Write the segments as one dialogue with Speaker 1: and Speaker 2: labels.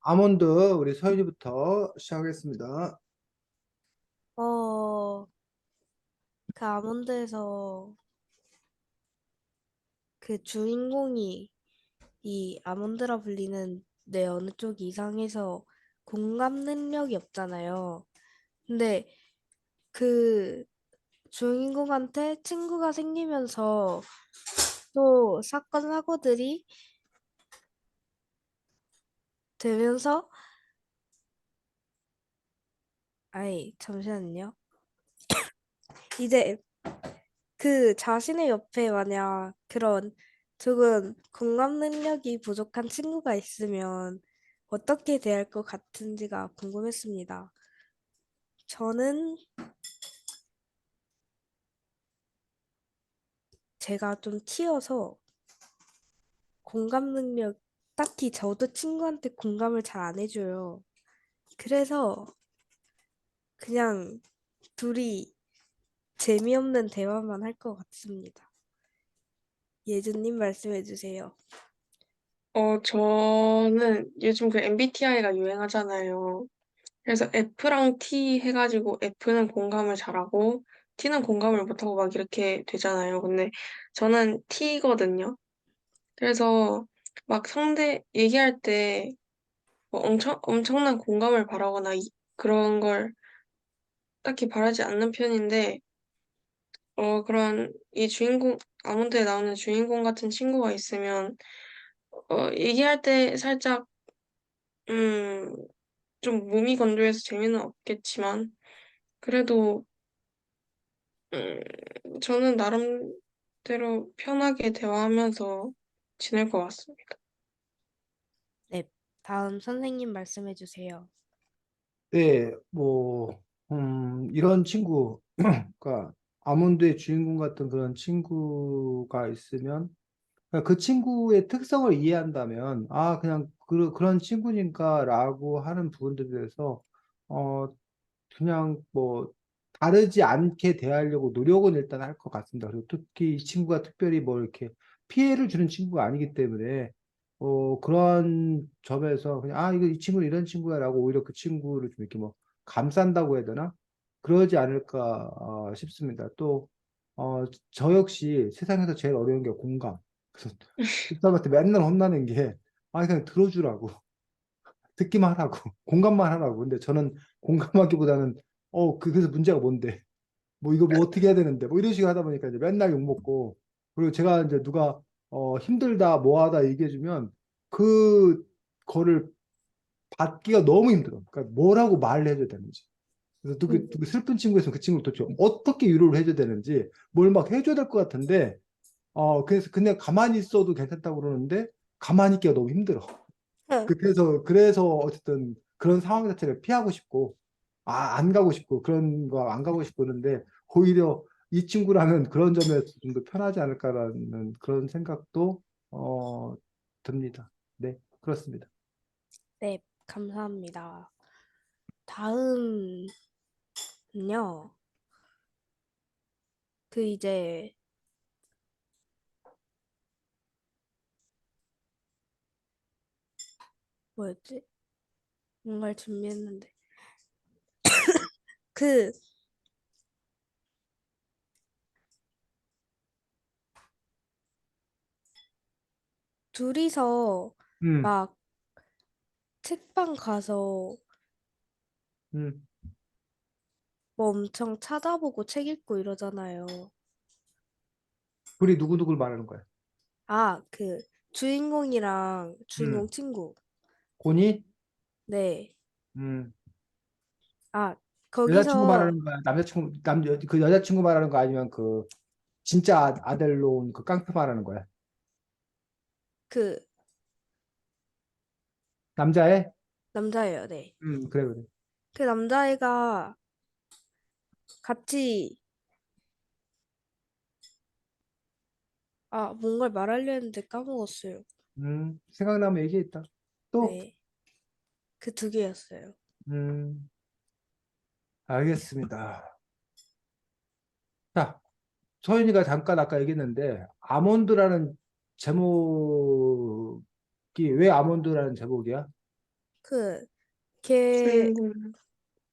Speaker 1: 아몬드 우리 서윤이부터 시작하겠습니다.
Speaker 2: 어, 그 아몬드에서 그 주인공이 이 아몬드라 불리는 내 어느 쪽이 이상해서 공감 능력이 없잖아요. 근데 그 주인공한테 친구가 생기면서 또 사건 사고들이 되면서 아이 잠시만요. 이제 그 자신의 옆에 만약 그런 조금 공감 능력이 부족한 친구가 있으면 어떻게 대할 것 같은지가 궁금했습니다. 저는 제가 좀 튀어서 공감 능력, 딱히 저도 친구한테 공감을 잘 안 해줘요. 그래서 그냥 둘이 재미없는 대화만 할 것 같습니다. 예준님 말씀해 주세요.
Speaker 3: 저는 요즘 그 MBTI가 유행하잖아요. 그래서 F랑 T 해가지고 F는 공감을 잘하고 T는 공감을 못하고 막 이렇게 되잖아요. 근데 저는 T거든요. 그래서 막 상대 얘기할 때 뭐 엄청난 공감을 바라거나 그런 걸 딱히 바라지 않는 편인데, 그런 이 주인공, 아몬드에 나오는 주인공 같은 친구가 있으면, 얘기할 때 살짝, 음, 좀 몸이 건조해서 재미는 없겠지만, 그래도, 저는 나름대로 편하게 대화하면서 지낼 것 같습니다.
Speaker 2: 네, 다음 선생님 말씀해 주세요.
Speaker 1: 네, 이런 친구, 그러니까 아몬드의 주인공 같은 그런 친구가 있으면, 그러니까 그 친구의 특성을 이해한다면, 그냥 그런 친구니까라고 하는 부분들에 대해서, 어, 그냥 다르지 않게 대하려고 노력은 일단 할 것 같습니다. 그리고 특히 이 친구가 특별히 뭐 이렇게 피해를 주는 친구가 아니기 때문에 그런 점에서 그냥 이거 이 친구는 이런 친구야라고 오히려 그 친구를 좀 이렇게 감싼다고 해야 되나? 그러지 않을까 싶습니다. 또 저 역시 세상에서 제일 어려운 게 공감. 그래서 집사람한테 맨날 혼나는 게 그냥 들어주라고. 듣기만 하라고, 공감만 하라고. 근데 저는 공감하기보다는, 그래서 문제가 뭔데? 이거 어떻게 해야 되는데? 이런 식으로 하다 보니까 이제 맨날 욕먹고, 그리고 제가 이제 누가, 힘들다, 뭐하다 얘기해주면, 그, 거를 받기가 너무 힘들어. 그러니까 뭐라고 말을 해줘야 되는지. 그래서 누구 슬픈 친구 있으면 그 친구를 도대체 어떻게 위로를 해줘야 되는지, 뭘 막 해줘야 될 것 같은데, 그래서 그냥 가만히 있어도 괜찮다고 그러는데, 가만히 있기가 너무 힘들어. 그래서 어쨌든 그런 상황 자체를 피하고 싶고, 안 가고 싶고, 그런 거 안 가고 싶고 그러는데, 오히려 이 친구랑은 그런 점에서 좀 더 편하지 않을까라는 그런 생각도, 듭니다. 네, 그렇습니다.
Speaker 2: 네, 감사합니다. 다음은요, 그 이제 뭐였지? 뭔가를 준비했는데 그 둘이서
Speaker 1: 음,
Speaker 2: 막 책방 가서
Speaker 1: 음.
Speaker 2: 뭐 엄청 찾아보고 책 읽고 이러잖아요.
Speaker 1: 우리 누구누구를 말하는 거야?
Speaker 2: 아, 그 주인공이랑 주인공
Speaker 1: 음,
Speaker 2: 친구.
Speaker 1: 곤이?
Speaker 2: 네.
Speaker 1: 음,
Speaker 2: 아,
Speaker 1: 여자친구
Speaker 2: 거기서
Speaker 1: 말하는 거야? 그 여자친구 말하는 거 아니면 그 진짜 아들로 온 그 깡패 말하는 거야?
Speaker 2: 그
Speaker 1: 남자애?
Speaker 2: 남자예요. 네.
Speaker 1: 그래, 그래.
Speaker 2: 그 남자애가 같이 뭔가를 말하려 했는데 까먹었어요.
Speaker 1: 생각나면 얘기했다. 또?
Speaker 2: 네. 그 두 개였어요.
Speaker 1: 음, 알겠습니다. 자, 서윤이가 잠깐 아까 얘기했는데, 아몬드라는 제목이 왜 아몬드라는 제목이야?
Speaker 2: 그, 걔
Speaker 3: 주인공.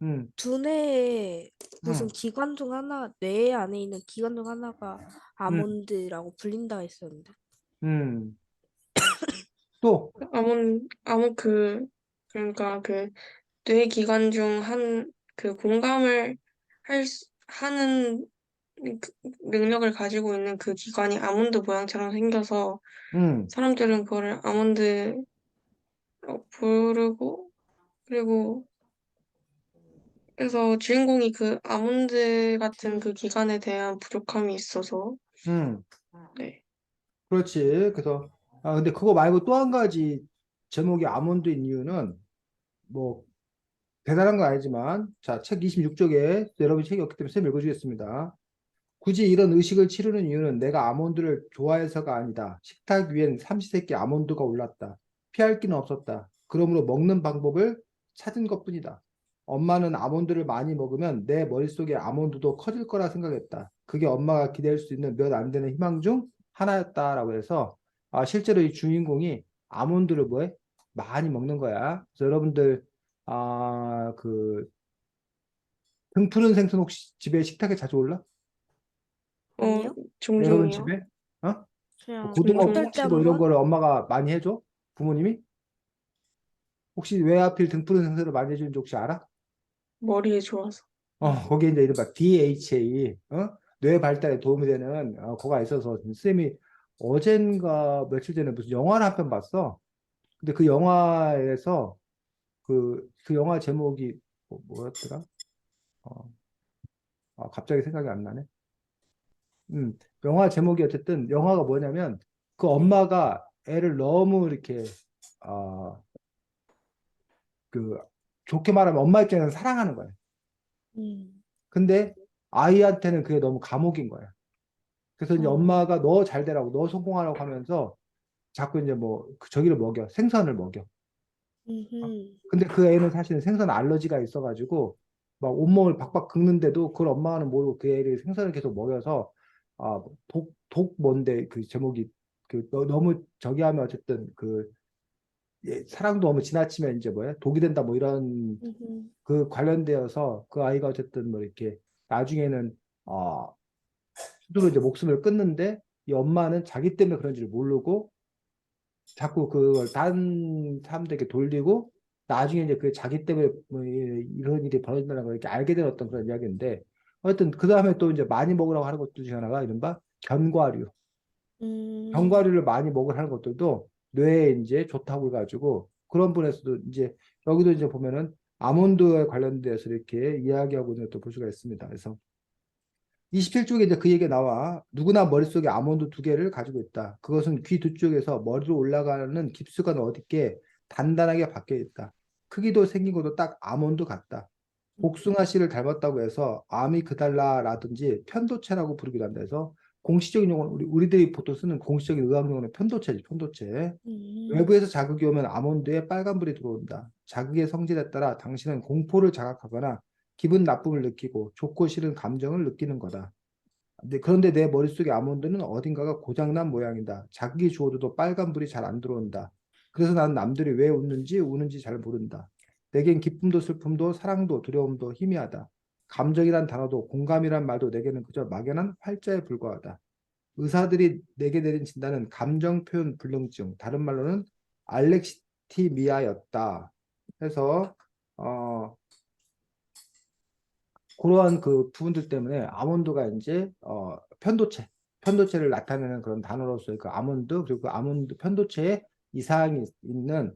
Speaker 1: 음,
Speaker 2: 두뇌에 무슨
Speaker 1: 음,
Speaker 2: 기관 중 하나, 뇌 안에 있는 기관 중 하나가
Speaker 1: 음,
Speaker 2: 아몬드라고 불린다 했었는데.
Speaker 1: 음. 또,
Speaker 3: 그러니까 그 뇌기관 중 그 공감을 하는 그 능력을 가지고 있는 그 기관이 아몬드 모양처럼 생겨서
Speaker 1: 음,
Speaker 3: 사람들은 그거를 아몬드라고 부르고, 그리고 그래서 주인공이 그 아몬드 같은 그 기관에 대한 부족함이 있어서,
Speaker 1: 음.
Speaker 3: 네.
Speaker 1: 그렇지. 그래서, 근데 그거 말고 또 한 가지 제목이 아몬드인 이유는, 뭐, 대단한 건 아니지만, 자, 책 26쪽에, 여러분 책이 없기 때문에 쌤 읽어주겠습니다. 굳이 이런 의식을 치르는 이유는 내가 아몬드를 좋아해서가 아니다. 식탁 위엔 삼시세끼 아몬드가 올랐다. 피할 길은 없었다. 그러므로 먹는 방법을 찾은 것뿐이다. 엄마는 아몬드를 많이 먹으면 내 머릿속에 아몬드도 커질 거라 생각했다. 그게 엄마가 기댈 수 있는 몇 안 되는 희망 중 하나였다라고 해서 실제로 이 주인공이 아몬드를 뭐해? 많이 먹는 거야. 그래서 여러분들 그 등푸른 생선 혹시 집에 식탁에 자주 올라?
Speaker 3: 어,
Speaker 2: 아니요?
Speaker 1: 여러분
Speaker 3: 종종이요.
Speaker 1: 집에? 어? 뭐
Speaker 2: 그냥
Speaker 1: 고등어
Speaker 3: 종종.
Speaker 2: 어떨 때
Speaker 1: 꼬치 뭐 이런
Speaker 2: 한번?
Speaker 1: 거를 엄마가 많이 해줘? 부모님이? 혹시 왜 하필 등푸른 생선을 많이 해주는지 혹시 알아?
Speaker 3: 머리에 좋아서.
Speaker 1: 거기에 이제 이른바 DHA, 뇌 발달에 도움이 되는 거가 있어서 쌤이 어젠가 며칠 전에 무슨 영화를 한 편 봤어. 근데 그 영화에서 그 영화 제목이 뭐였더라? 어, 갑자기 생각이 안 나네. 영화 제목이 어쨌든 영화가 뭐냐면 그 엄마가 애를 너무 이렇게 어, 그 좋게 말하면 엄마 입장에서 사랑하는 거예요.
Speaker 2: 음.
Speaker 1: 근데 아이한테는 그게 너무 감옥인 거야. 그래서 이제
Speaker 2: 어.
Speaker 1: 엄마가 너 잘 되라고 너 성공하라고 하면서 자꾸 이제 뭐 저기를 먹여 생선을 먹여.
Speaker 2: 음.
Speaker 1: 근데 그 애는 사실은 생선 알러지가 있어가지고 막 온몸을 박박 긁는데도 그걸 엄마는 모르고 그 애를 생선을 계속 먹여서 독 뭔데 그 제목이 너무 저기 하면 어쨌든 사랑도 너무 지나치면 이제 뭐야 독이 된다 뭐 이런
Speaker 2: 음.
Speaker 1: 그 관련되어서 그 아이가 어쨌든 뭐 이렇게 나중에는 스스로 이제 목숨을 끊는데 이 엄마는 자기 때문에 그런 줄 모르고 자꾸 그걸 다른 사람들에게 돌리고 나중에 이제 그 자기 때문에 뭐 이런 일이 벌어진다는 걸 이렇게 알게 된 어떤 그런 이야기인데 하여튼 그 다음에 또 이제 많이 먹으라고 하는 것들 중에 하나가 이른바 견과류.
Speaker 2: 음.
Speaker 1: 견과류를 많이 먹으라 하는 것들도 뇌에 이제 좋다고 해가지고 그런 분에서도 이제 여기도 이제 보면은 아몬드에 관련돼서 이렇게 이야기하고 있는 것도 볼 수가 있습니다. 그래서 27쪽에 이제 그 얘기가 나와. 누구나 머릿속에 아몬드 두 개를 가지고 있다. 그것은 귀 두 쪽에서 머리로 올라가는 깊숙한 어디께 단단하게 박혀 있다. 크기도 생긴 것도 딱 아몬드 같다. 복숭아 씨를 닮았다고 해서 아미그달라라든지 편도체라고 부르기도 한다 해서 공식적인 용어는 우리들이 보통 쓰는 공식적인 의학 용어는 편도체지, 편도체.
Speaker 2: 음.
Speaker 1: 외부에서 자극이 오면 아몬드에 빨간불이 들어온다. 자극의 성질에 따라 당신은 공포를 자각하거나 기분 나쁨을 느끼고 좋고 싫은 감정을 느끼는 거다. 그런데 내 머릿속의 아몬드는 어딘가가 고장난 모양이다. 자극이 주어도 빨간불이 잘 안 들어온다. 그래서 나는 남들이 왜 웃는지 우는지 잘 모른다. 내겐 기쁨도 슬픔도 사랑도 두려움도 희미하다. 감정이란 단어도 공감이란 말도 내게는 그저 막연한 활자에 불과하다. 의사들이 내게 내린 진단은 감정 표현 불능증, 다른 말로는 알렉시티미아였다. 해서 그러한 그 부분들 때문에 아몬드가 이제 편도체를 나타내는 그런 단어로서의 그 아몬드 그리고 그 아몬드 편도체에 이상이 있는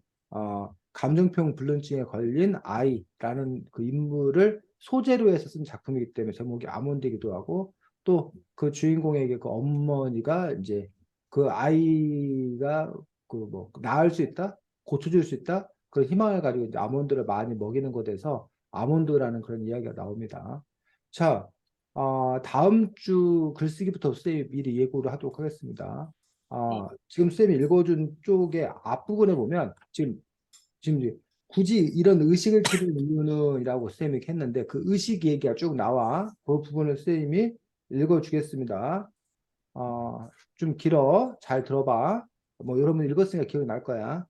Speaker 1: 감정표현 불능증에 걸린 아이라는 그 인물을 소재로 해서 쓴 작품이기 때문에 제목이 아몬드이기도 하고 또 그 주인공에게 그 어머니가 이제 그 아이가 그 뭐 나을 수 있다 고쳐줄 수 있다 그런 희망을 가지고 이제 아몬드를 많이 먹이는 것에서 아몬드라는 그런 이야기가 나옵니다. 자, 다음 주 글쓰기부터 쌤이 미리 예고를 하도록 하겠습니다.
Speaker 2: 네.
Speaker 1: 지금 쌤이 읽어준 쪽의 앞부분에 보면 지금 이제 굳이 이런 의식을 기르는 이유는이라고 쌤이 했는데 그 의식 얘기가 쭉 나와. 그 부분을 쌤이 읽어주겠습니다. 좀 길어. 잘 들어봐. 뭐 여러분 읽었으니까 기억이 날 거야.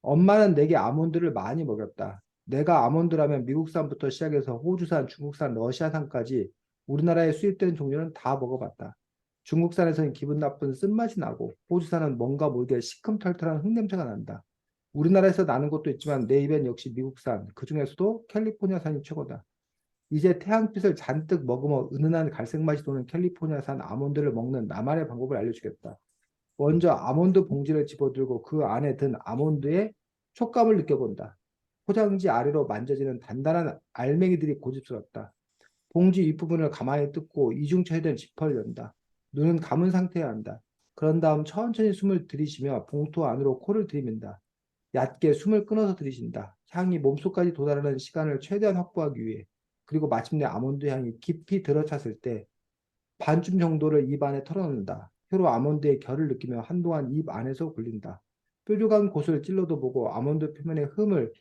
Speaker 1: 엄마는 내게 아몬드를 많이 먹였다. 내가 아몬드라면 미국산부터 시작해서 호주산, 중국산, 러시아산까지 우리나라에 수입되는 종류는 다 먹어봤다. 중국산에서는 기분 나쁜 쓴맛이 나고 호주산은 뭔가 모르게 시큼털털한 흙냄새가 난다. 우리나라에서 나는 것도 있지만 내 입엔 역시 미국산, 그중에서도 캘리포니아산이 최고다. 이제 태양빛을 잔뜩 머금어 은은한 갈색 맛이 도는 캘리포니아산 아몬드를 먹는 나만의 방법을 알려주겠다. 먼저 아몬드 봉지를 집어들고 그 안에 든 아몬드의 촉감을 느껴본다. 포장지 아래로 만져지는 단단한 알맹이들이 고집스럽다. 봉지 윗부분을 가만히 뜯고 이중처리된 지퍼를 연다. 눈은 감은 상태여야 한다. 그런 다음 천천히 숨을 들이쉬며 봉투 안으로 코를 들이민다. 얕게 숨을 끊어서 들이쉰다. 향이 몸속까지 도달하는 시간을 최대한 확보하기 위해. 그리고 마침내 아몬드 향이 깊이 들어찼을 때 반쯤 정도를 입 안에 털어넣는다. 혀로 아몬드의 결을 느끼며 한동안 입 안에서 굴린다. 뾰족한 곳을 찔러도 보고 아몬드 표면의 흠을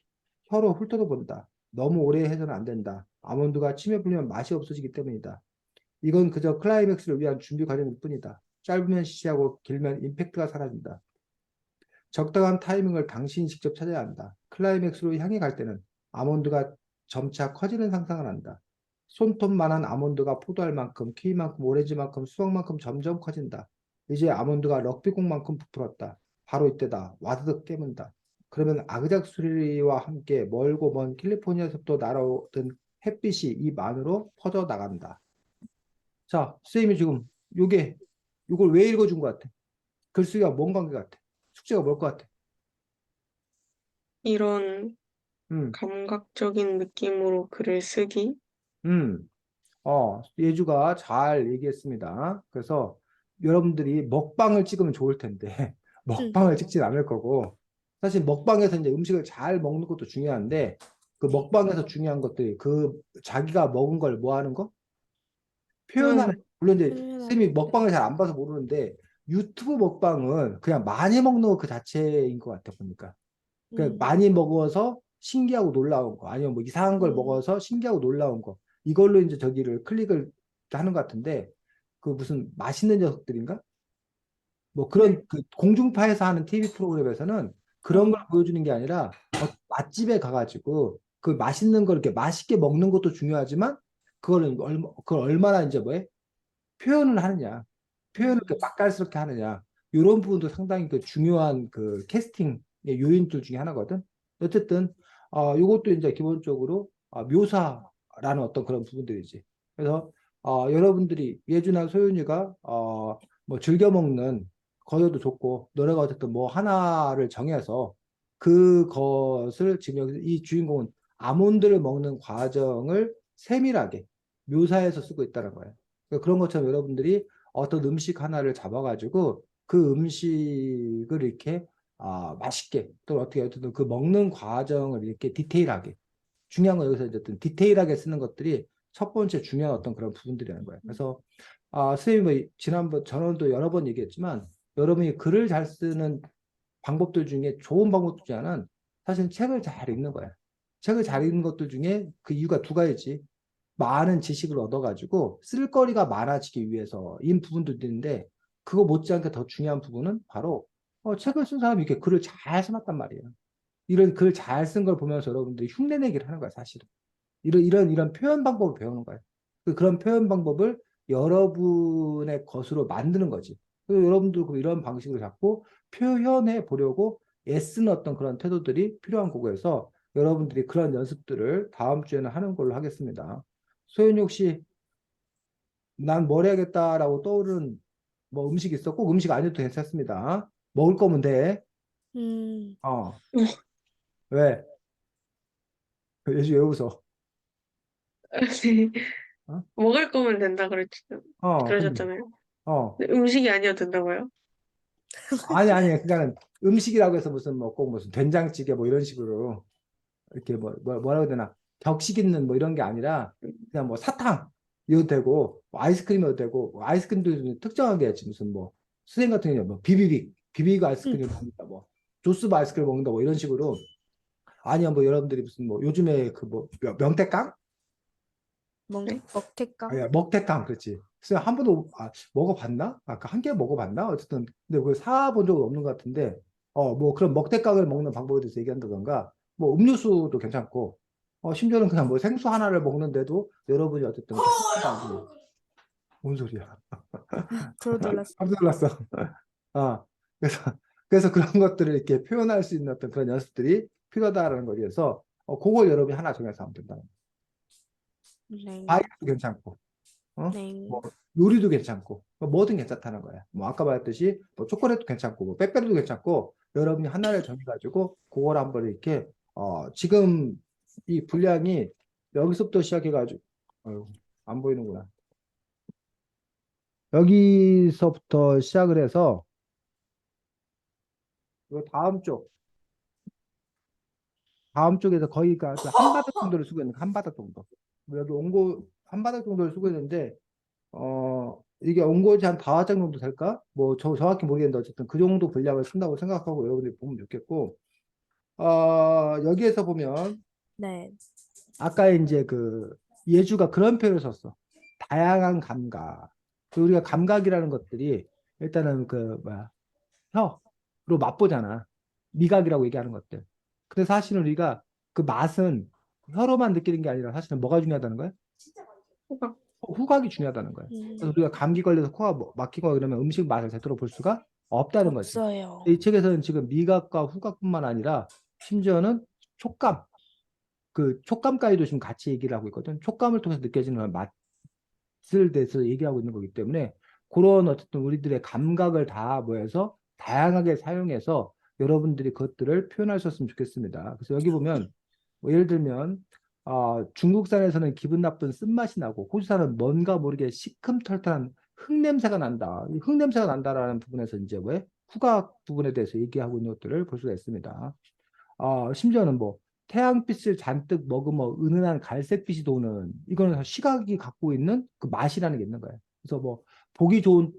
Speaker 1: 혀로 훑어도 본다. 너무 오래 해서는 안 된다. 아몬드가 침에 불리면 맛이 없어지기 때문이다. 이건 그저 클라이맥스를 위한 준비 과정일 뿐이다. 짧으면 시시하고 길면 임팩트가 사라진다. 적당한 타이밍을 당신이 직접 찾아야 한다. 클라이맥스로 향해 갈 때는 아몬드가 점차 커지는 상상을 한다. 손톱만한 아몬드가 포도알 만큼, 키위만큼, 오렌지만큼, 수박만큼 점점 커진다. 이제 아몬드가 럭비공만큼 부풀었다. 바로 이때다. 와드득 깨문다. 그러면 아그작 소리와 함께 멀고 먼 캘리포니아에서부터 날아오던 햇빛이 입 안으로 퍼져 나간다. 자, 선생님이 지금 요게 이걸 왜 읽어준 것 같아? 글쓰기가 뭔 관계 같아? 숙제가 뭘 것 같아?
Speaker 3: 이런
Speaker 1: 음,
Speaker 3: 감각적인 느낌으로 글을 쓰기?
Speaker 1: 음. 예주가 잘 얘기했습니다. 그래서 여러분들이 먹방을 찍으면 좋을 텐데,
Speaker 2: 응.
Speaker 1: 먹방을 찍진 않을 거고, 사실 먹방에서 이제 음식을 잘 먹는 것도 중요한데, 그 먹방에서 중요한 것들이 그 자기가 먹은 걸 뭐 하는 거? 표현하는,
Speaker 3: 표현,
Speaker 1: 물론 이제
Speaker 2: 표현하는
Speaker 1: 쌤이 먹방을 잘 안 봐서 모르는데, 유튜브 먹방은 그냥 많이 먹는 거 그 자체인 것 같아, 보니까. 그
Speaker 2: 음,
Speaker 1: 많이 먹어서 신기하고 놀라운 거 아니면 뭐 이상한 걸
Speaker 2: 음,
Speaker 1: 먹어서 신기하고 놀라운 거 이걸로 이제 저기를 클릭을 하는 것 같은데 그 무슨 맛있는 녀석들인가 뭐
Speaker 3: 네.
Speaker 1: 그런 그 공중파에서 하는 TV 프로그램에서는 그런 걸 보여주는 게 아니라 맛집에 가가지고 그 맛있는 걸 이렇게 맛있게 먹는 것도 중요하지만 그걸 얼마나 이제 뭐해 표현을 하느냐, 표현을 이렇게 맛깔스럽게 하느냐, 이런 부분도 상당히 그 중요한 그 캐스팅의 요인들 중에 하나거든. 어쨌든 이것도 이제 기본적으로 묘사라는 어떤 그런 부분들이지. 그래서 여러분들이 예주나 소윤이가 뭐 즐겨 먹는 거여도 좋고 너네가 어쨌든 뭐 하나를 정해서 그것을 지금 여기서 이 주인공은 아몬드를 먹는 과정을 세밀하게 묘사해서 쓰고 있다는 거예요. 그러니까 그런 것처럼 여러분들이 어떤 음식 하나를 잡아가지고 그 음식을 이렇게 맛있게 또 어떻게 어쨌든 그 먹는 과정을 이렇게 디테일하게 중요한 건 여기서 어쨌든 디테일하게 쓰는 것들이 첫 번째 중요한 어떤 그런 부분들이라는 거예요. 그래서 선생님이 지난번 전원도 여러 번 얘기했지만 여러분이 글을 잘 쓰는 방법들 중에 좋은 방법 중에 하나는 사실 책을 잘 읽는 거야. 책을 잘 읽는 것들 중에 그 이유가 두 가지지. 많은 지식을 얻어가지고 쓸거리가 많아지기 위해서인 부분도 있는데 그거 못지않게 더 중요한 부분은 바로 책을 쓴 사람이 이렇게 글을 잘 써놨단 말이에요. 이런 글 잘 쓴 걸 보면서 여러분들이 흉내내기를 하는 거야, 사실은. 이런 표현 방법을 배우는 거예요. 그런 표현 방법을 여러분의 것으로 만드는 거지. 그리고 여러분도 이런 방식으로 자꾸 표현해 보려고 애쓰는 어떤 그런 태도들이 필요한 거고요. 여러분들이 그런 연습들을 다음 주에는 하는 걸로 하겠습니다. 소연이 혹시 난 뭘 해야겠다라고 떠오르는 뭐 음식 있어? 꼭 음식 아니어도 괜찮습니다. 먹을 거면 돼.
Speaker 2: 음.
Speaker 1: 어, 왜? 예지 왜 웃어? 어?
Speaker 3: 먹을 거면 된다
Speaker 1: 근데,
Speaker 3: 그러셨잖아요.
Speaker 1: 어.
Speaker 3: 근데 음식이 아니어도 된다고요?
Speaker 1: 아니, 그러니까는 음식이라고 해서 무슨 뭐 꼭 무슨 된장찌개 뭐 이런 식으로 이렇게 뭐라고 해야 되나 격식 있는 뭐 이런 게 아니라 그냥 뭐 사탕 이어도 되고 뭐 아이스크림이어도 되고 뭐 아이스크림도 좀 특정한 게 있지 무슨 뭐 수생 같은 경우는 뭐 비비빅 아이스크림
Speaker 2: 음.
Speaker 1: 먹는다 뭐 조스바 아이스크림 먹는다 뭐 이런 식으로 아니면 뭐 여러분들이 무슨 뭐 요즘에 그 뭐 명태깡
Speaker 3: 네.
Speaker 2: 먹태깡?
Speaker 1: 아니야 먹태깡 그렇지 그래서 한 번도 먹어봤나 아까 한 개 먹어봤나 어쨌든 근데 그걸 사본 적은 없는 것 같은데 뭐 그런 먹태깡을 먹는 방법에 대해서 얘기한다던가, 뭐 음료수도 괜찮고, 심지어는 그냥 뭐 생수 하나를 먹는데도 여러분이 어쨌든 행복하고, 뭔 소리야?
Speaker 2: 저도
Speaker 1: 깜짝
Speaker 2: 놀랐습니다.
Speaker 1: 놀랐어. 아, 그래서, 그래서 그런 것들을 이렇게 표현할 수 있는 어떤 그런 연습들이 필요하다라는 거에 대해서, 그걸 여러분이 하나 정해서 하면 된다.
Speaker 2: 네.
Speaker 1: 과일도 괜찮고, 뭐
Speaker 2: 네.
Speaker 1: 요리도 괜찮고, 뭐든 괜찮다는 거야. 뭐 아까 말했듯이 뭐 초콜릿도 괜찮고, 뭐 빼빼로도 괜찮고, 여러분이 하나를 정해가지고 그걸 한번 이렇게 지금 이 분량이 여기서부터 시작해가지고, 어휴, 안 보이는구나. 여기서부터 시작을 해서 이 다음 쪽에서 거의가 한 바닥 정도를 쓰고 있는 거야, 한 바닥 정도. 뭐 여기 온고 한 바닥 정도를 쓰고 있는데 이게 온고지 한 4화장 정도 될까? 뭐, 정확히 모르겠는데, 어쨌든 그 정도 분량을 쓴다고 생각하고 여러분들이 보면 좋겠고, 여기에서 보면,
Speaker 2: 네.
Speaker 1: 아까 이제 그, 예주가 그런 표현을 썼어. 다양한 감각. 우리가 감각이라는 것들이, 일단은 그, 뭐야, 혀로 맛보잖아. 미각이라고 얘기하는 것들. 근데 사실은 우리가 그 맛은 혀로만 느끼는 게 아니라 사실은 뭐가 중요하다는 거야?
Speaker 3: 그러니까
Speaker 1: 후각이 중요하다는 거예요. 그래서
Speaker 2: 음,
Speaker 1: 우리가 감기 걸려서 코가 막히거나 그러면 음식 맛을 제대로 볼 수가 없다는 거지.
Speaker 2: 없어요.
Speaker 1: 이 책에서는 지금 미각과 후각뿐만 아니라 심지어는 촉감, 그 촉감까지도 지금 같이 얘기를 하고 있거든. 촉감을 통해서 느껴지는 맛을 대해서 얘기하고 있는 거기 때문에 그런 어쨌든 우리들의 감각을 다 모여서 다양하게 사용해서 여러분들이 그것들을 표현하셨으면 좋겠습니다. 그래서 여기 보면 뭐 예를 들면 중국산에서는 기분 나쁜 쓴맛이 나고 호주산은 뭔가 모르게 시큼털털한 흙냄새가 난다. 이 흙냄새가 난다라는 부분에서 이제 왜 후각 부분에 대해서 얘기하고 있는 것들을 볼 수가 있습니다. 심지어는 뭐 태양빛을 잔뜩 머금어 은은한 갈색빛이 도는 이거는 다 시각이 갖고 있는 그 맛이라는 게 있는 거예요. 그래서 뭐 보기 좋은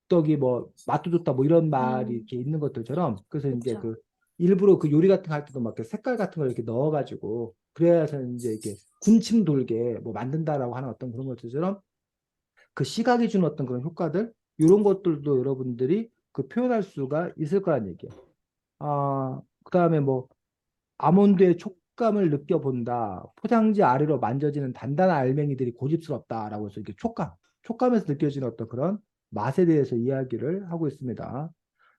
Speaker 1: 떡이 뭐 맛도 좋다 뭐 이런 말이
Speaker 2: 음,
Speaker 1: 이렇게 있는 것들처럼 그래서 이제
Speaker 2: 그쵸.
Speaker 1: 그 일부러 그 요리 같은 거 할 때도 막 이렇게 색깔 같은 걸 이렇게 넣어가지고 그래야서 이제 이렇게 군침 돌게 뭐 만든다라고 하는 어떤 그런 것들처럼 그 시각이 주는 어떤 그런 효과들 이런 것들도 여러분들이 그 표현할 수가 있을 거란 얘기예요. 그다음에 뭐 아몬드의 촉감을 느껴본다. 포장지 아래로 만져지는 단단한 알맹이들이 고집스럽다라고 해서 이렇게 촉감에서 느껴지는 어떤 그런 맛에 대해서 이야기를 하고 있습니다.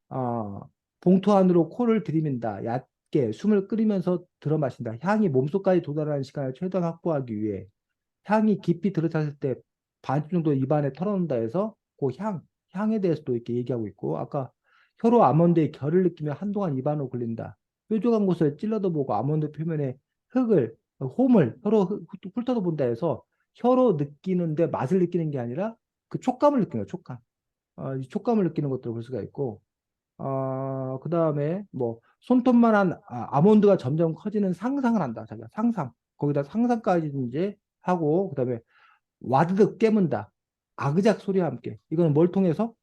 Speaker 1: 아, 봉투 안으로 코를 들이민다. 얕게 숨을 끓이면서 들어 마신다. 향이 몸속까지 도달하는 시간을 최대한 확보하기 위해 향이 깊이 들어찼을 때 반 정도 입안에 털어놓는다 해서 그 향에 대해서도 이렇게 얘기하고 있고 아까 혀로 아몬드의 결을 느끼며 한동안 입안으로 굴린다. 뾰족한 곳을 찔러도 보고 아몬드 표면에 홈을 혀로 훑어도 본다 해서 혀로 느끼는데 맛을 느끼는 게 아니라 그 촉감을 느끼는 거야, 촉감. 이 촉감을 느끼는 것들을 볼 수가 있고 그 다음에 뭐 손톱만한 아몬드가 점점 커지는 상상을 한다. 자기가 상상. 거기다 상상까지 이제 하고 그다음에 와드득 깨문다. 아그작 소리와 함께. 이거는 뭘 통해서?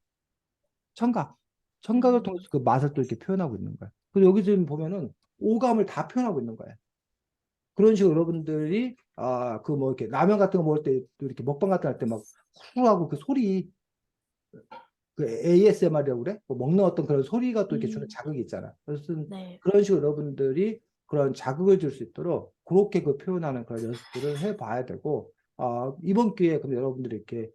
Speaker 1: 청각. 청각을 통해서
Speaker 2: 음,
Speaker 1: 그 맛을 또 이렇게 표현하고 있는 거야. 그리고 여기 지금 보면은 오감을 다 표현하고 있는 거야. 그런 식으로 여러분들이 그 뭐 이렇게 라면 같은 거 먹을 때 또 이렇게 먹방 같은 거 할 때 막 후하고 그 소리 그 ASMR이라고 그래? 뭐 먹는 어떤 그런 소리가 또 이렇게 주는
Speaker 2: 음,
Speaker 1: 자극이 있잖아. 그래서
Speaker 2: 네.
Speaker 1: 그런 식으로 여러분들이 그런 자극을 줄 수 있도록 그렇게 그 표현하는 그런 연습들을 해봐야 되고, 이번 기회에 그럼 여러분들이 이렇게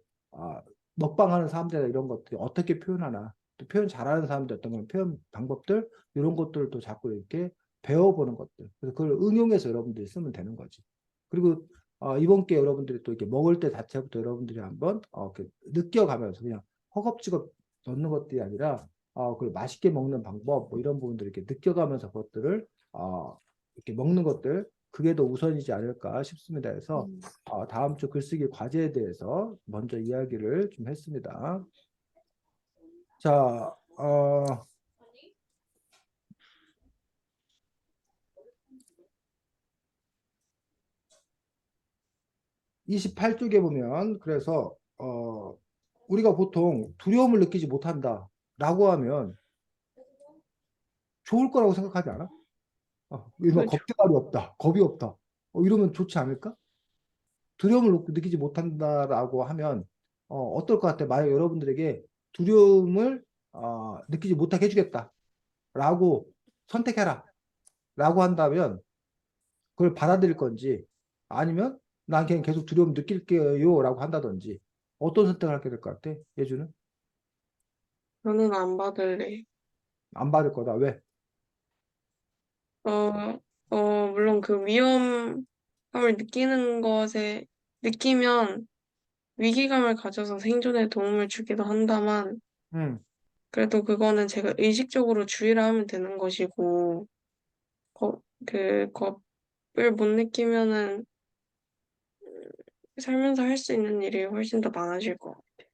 Speaker 1: 먹방하는 사람들 이런 것들이 어떻게 표현하나, 또 표현 잘하는 사람들 어떤 그런 표현 방법들 이런 것들도 자꾸 이렇게 배워보는 것들. 그래서 그걸 응용해서 여러분들이 쓰면 되는 거지. 그리고 이번 기회에 여러분들이 또 이렇게 먹을 때 자체부터 여러분들이 한번 이렇게 느껴가면서 그냥 허겁지겁 넣는 것들이 아니라 그 맛있게 먹는 방법 뭐 이런 부분들 이렇게 느껴가면서 그것들을 이렇게 먹는 것들 그게 더 우선이지 않을까 싶습니다. 해서
Speaker 2: 음,
Speaker 1: 다음 주 글쓰기 과제에 대해서 먼저 이야기를 좀 했습니다. 자, 28쪽에 보면 그래서 우리가 보통 두려움을 느끼지 못한다라고 하면 좋을 거라고 생각하지 않아? 이거
Speaker 3: 그죠.
Speaker 1: 겁대발이 없다, 겁이 없다. 이러면 좋지 않을까? 두려움을 느끼지 못한다라고 하면 어떨 것 같아? 만약 여러분들에게 두려움을 느끼지 못하게 해주겠다라고 라고 선택해라 라고 한다면 그걸 받아들일 건지 아니면 난 그냥 계속 두려움 느낄게요 라고 한다든지 어떤 선택을 하게 될 것 같아? 예주는?
Speaker 3: 저는 안 받을래.
Speaker 1: 안 받을 거다. 왜?
Speaker 3: 어, 물론 그 위험함을 느끼는 것에, 느끼면 위기감을 가져서 생존에 도움을 주기도 한다만,
Speaker 1: 음.
Speaker 3: 그래도 그거는 제가 의식적으로 주의를 하면 되는 것이고, 겁을 못 느끼면은 살면서 할 수 있는 일이 훨씬 더 많아질 것 같아요.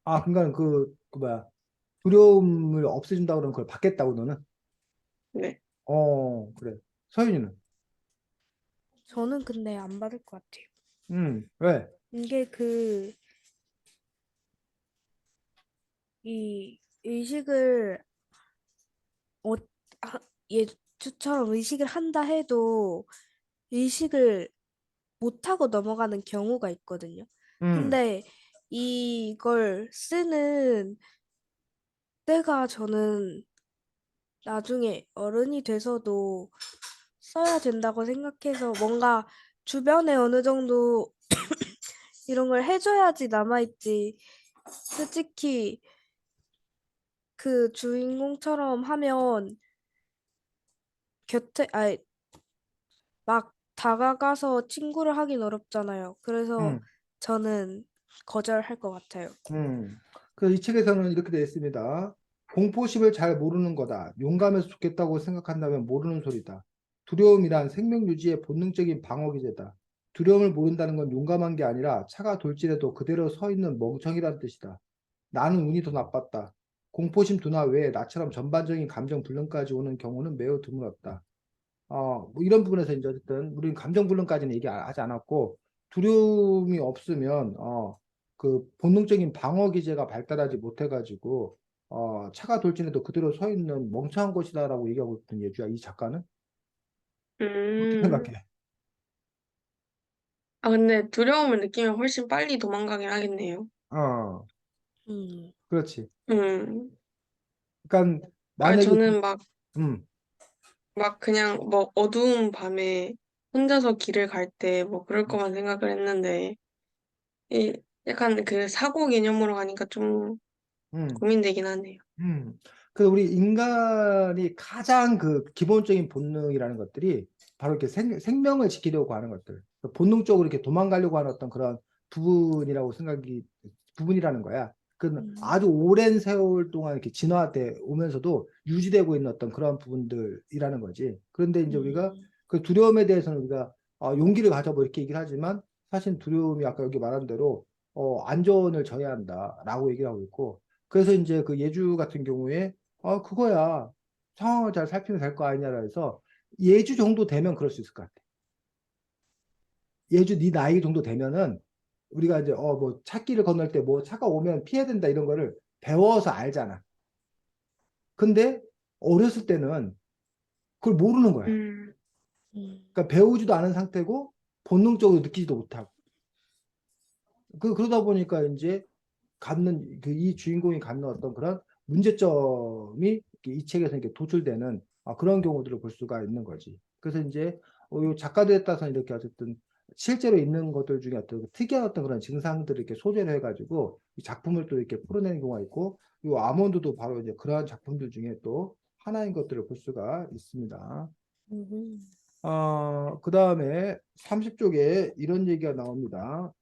Speaker 1: 아, 그러니까 그 뭐야 두려움을 없애준다고 그러면 그걸 받겠다고 너는?
Speaker 3: 네.
Speaker 1: 그래. 서윤이는?
Speaker 2: 저는 근데 안 받을 것 같아요.
Speaker 1: 왜?
Speaker 2: 이게 이 의식을, 어, 예주처럼 의식을 한다 해도 의식을 못하고 넘어가는 경우가 있거든요.
Speaker 1: 음.
Speaker 2: 근데 이걸 쓰는 때가 저는 나중에 어른이 돼서도 써야 된다고 생각해서 뭔가 주변에 어느 정도 이런 걸 해줘야지 남아있지. 솔직히 그 주인공처럼 하면 아니, 막 다가가서 친구를 하긴 어렵잖아요. 그래서
Speaker 1: 음.
Speaker 2: 저는 거절할 것 같아요.
Speaker 1: 그래서 이 책에서는 이렇게 되어 있습니다. 공포심을 잘 모르는 거다. 용감해서 좋겠다고 생각한다면 모르는 소리다. 두려움이란 생명 유지의 본능적인 방어 기제다. 두려움을 모른다는 건 용감한 게 아니라 차가 돌진해도 그대로 서 있는 멍청이란 뜻이다. 나는 운이 더 나빴다. 공포심 둔화 외에 나처럼 전반적인 감정 불능까지 오는 경우는 매우 드물었다. 뭐 이런 부분에서 이제 어쨌든 우리는 감정 불능까지는 얘기하지 않았고 두려움이 없으면 그 본능적인 방어 기제가 발달하지 못해가지고 차가 돌진해도 그대로 서 있는 멍청한 것이다라고 얘기하고 있던 예주야 이 작가는 어떻게
Speaker 3: 음,
Speaker 1: 생각해?
Speaker 3: 근데 두려움을 느끼면 훨씬 빨리 도망가긴 하겠네요.
Speaker 1: 어,
Speaker 2: 음,
Speaker 1: 그렇지.
Speaker 3: 음,
Speaker 1: 그러니까 만약에
Speaker 3: 저는
Speaker 1: 음,
Speaker 3: 막 그냥 뭐 어두운 밤에 혼자서 길을 갈 때 뭐 그럴 거만 생각을 했는데, 이 약간 그 사고 개념으로 가니까 좀
Speaker 1: 음.
Speaker 3: 고민되긴 하네요.
Speaker 1: 음. 그 우리 인간이 가장 그 기본적인 본능이라는 것들이 바로 이렇게 생명을 지키려고 하는 것들. 본능적으로 이렇게 도망가려고 하는 어떤 그런 부분이라고 부분이라는 거야. 그
Speaker 2: 음,
Speaker 1: 아주 오랜 세월 동안 이렇게 진화돼 오면서도 유지되고 있는 어떤 그런 부분들이라는 거지. 그런데 이제 우리가
Speaker 2: 음,
Speaker 1: 그 두려움에 대해서는 우리가 용기를 가져보 이렇게 얘기를 하지만 사실 두려움이 아까 여기 말한 대로 안전을 정해야 한다라고 얘기를 하고 있고 그래서 이제 그 예주 같은 경우에 그거야 상황을 잘 살피면 될 거 아니냐라 해서 예주 정도 되면 그럴 수 있을 것 같아. 예주 네 나이 정도 되면은 우리가 이제 뭐 찾기를 건널 때 뭐 차가 오면 피해야 된다 이런 거를 배워서 알잖아. 근데 어렸을 때는 그걸 모르는 거야.
Speaker 3: 음,
Speaker 2: 음,
Speaker 1: 그러니까 배우지도 않은 상태고 본능적으로 느끼지도 못하고 그러다 보니까 이제 갖는 그 이 주인공이 갖는 어떤 그런 문제점이 이 책에서 이렇게 도출되는 그런 경우들을 볼 수가 있는 거지. 그래서 이제 이 작가들에 따라서 이렇게 어쨌든 실제로 있는 것들 중에 어떤 특이한 어떤 그런 증상들을 이렇게 소재로 해가지고 이 작품을 또 이렇게 풀어내는 경우가 있고 이 아몬드도 바로 이제 그러한 작품들 중에 또 하나인 것들을 볼 수가 있습니다.
Speaker 2: 음.
Speaker 1: 그 다음에 30쪽에 이런 얘기가 나옵니다.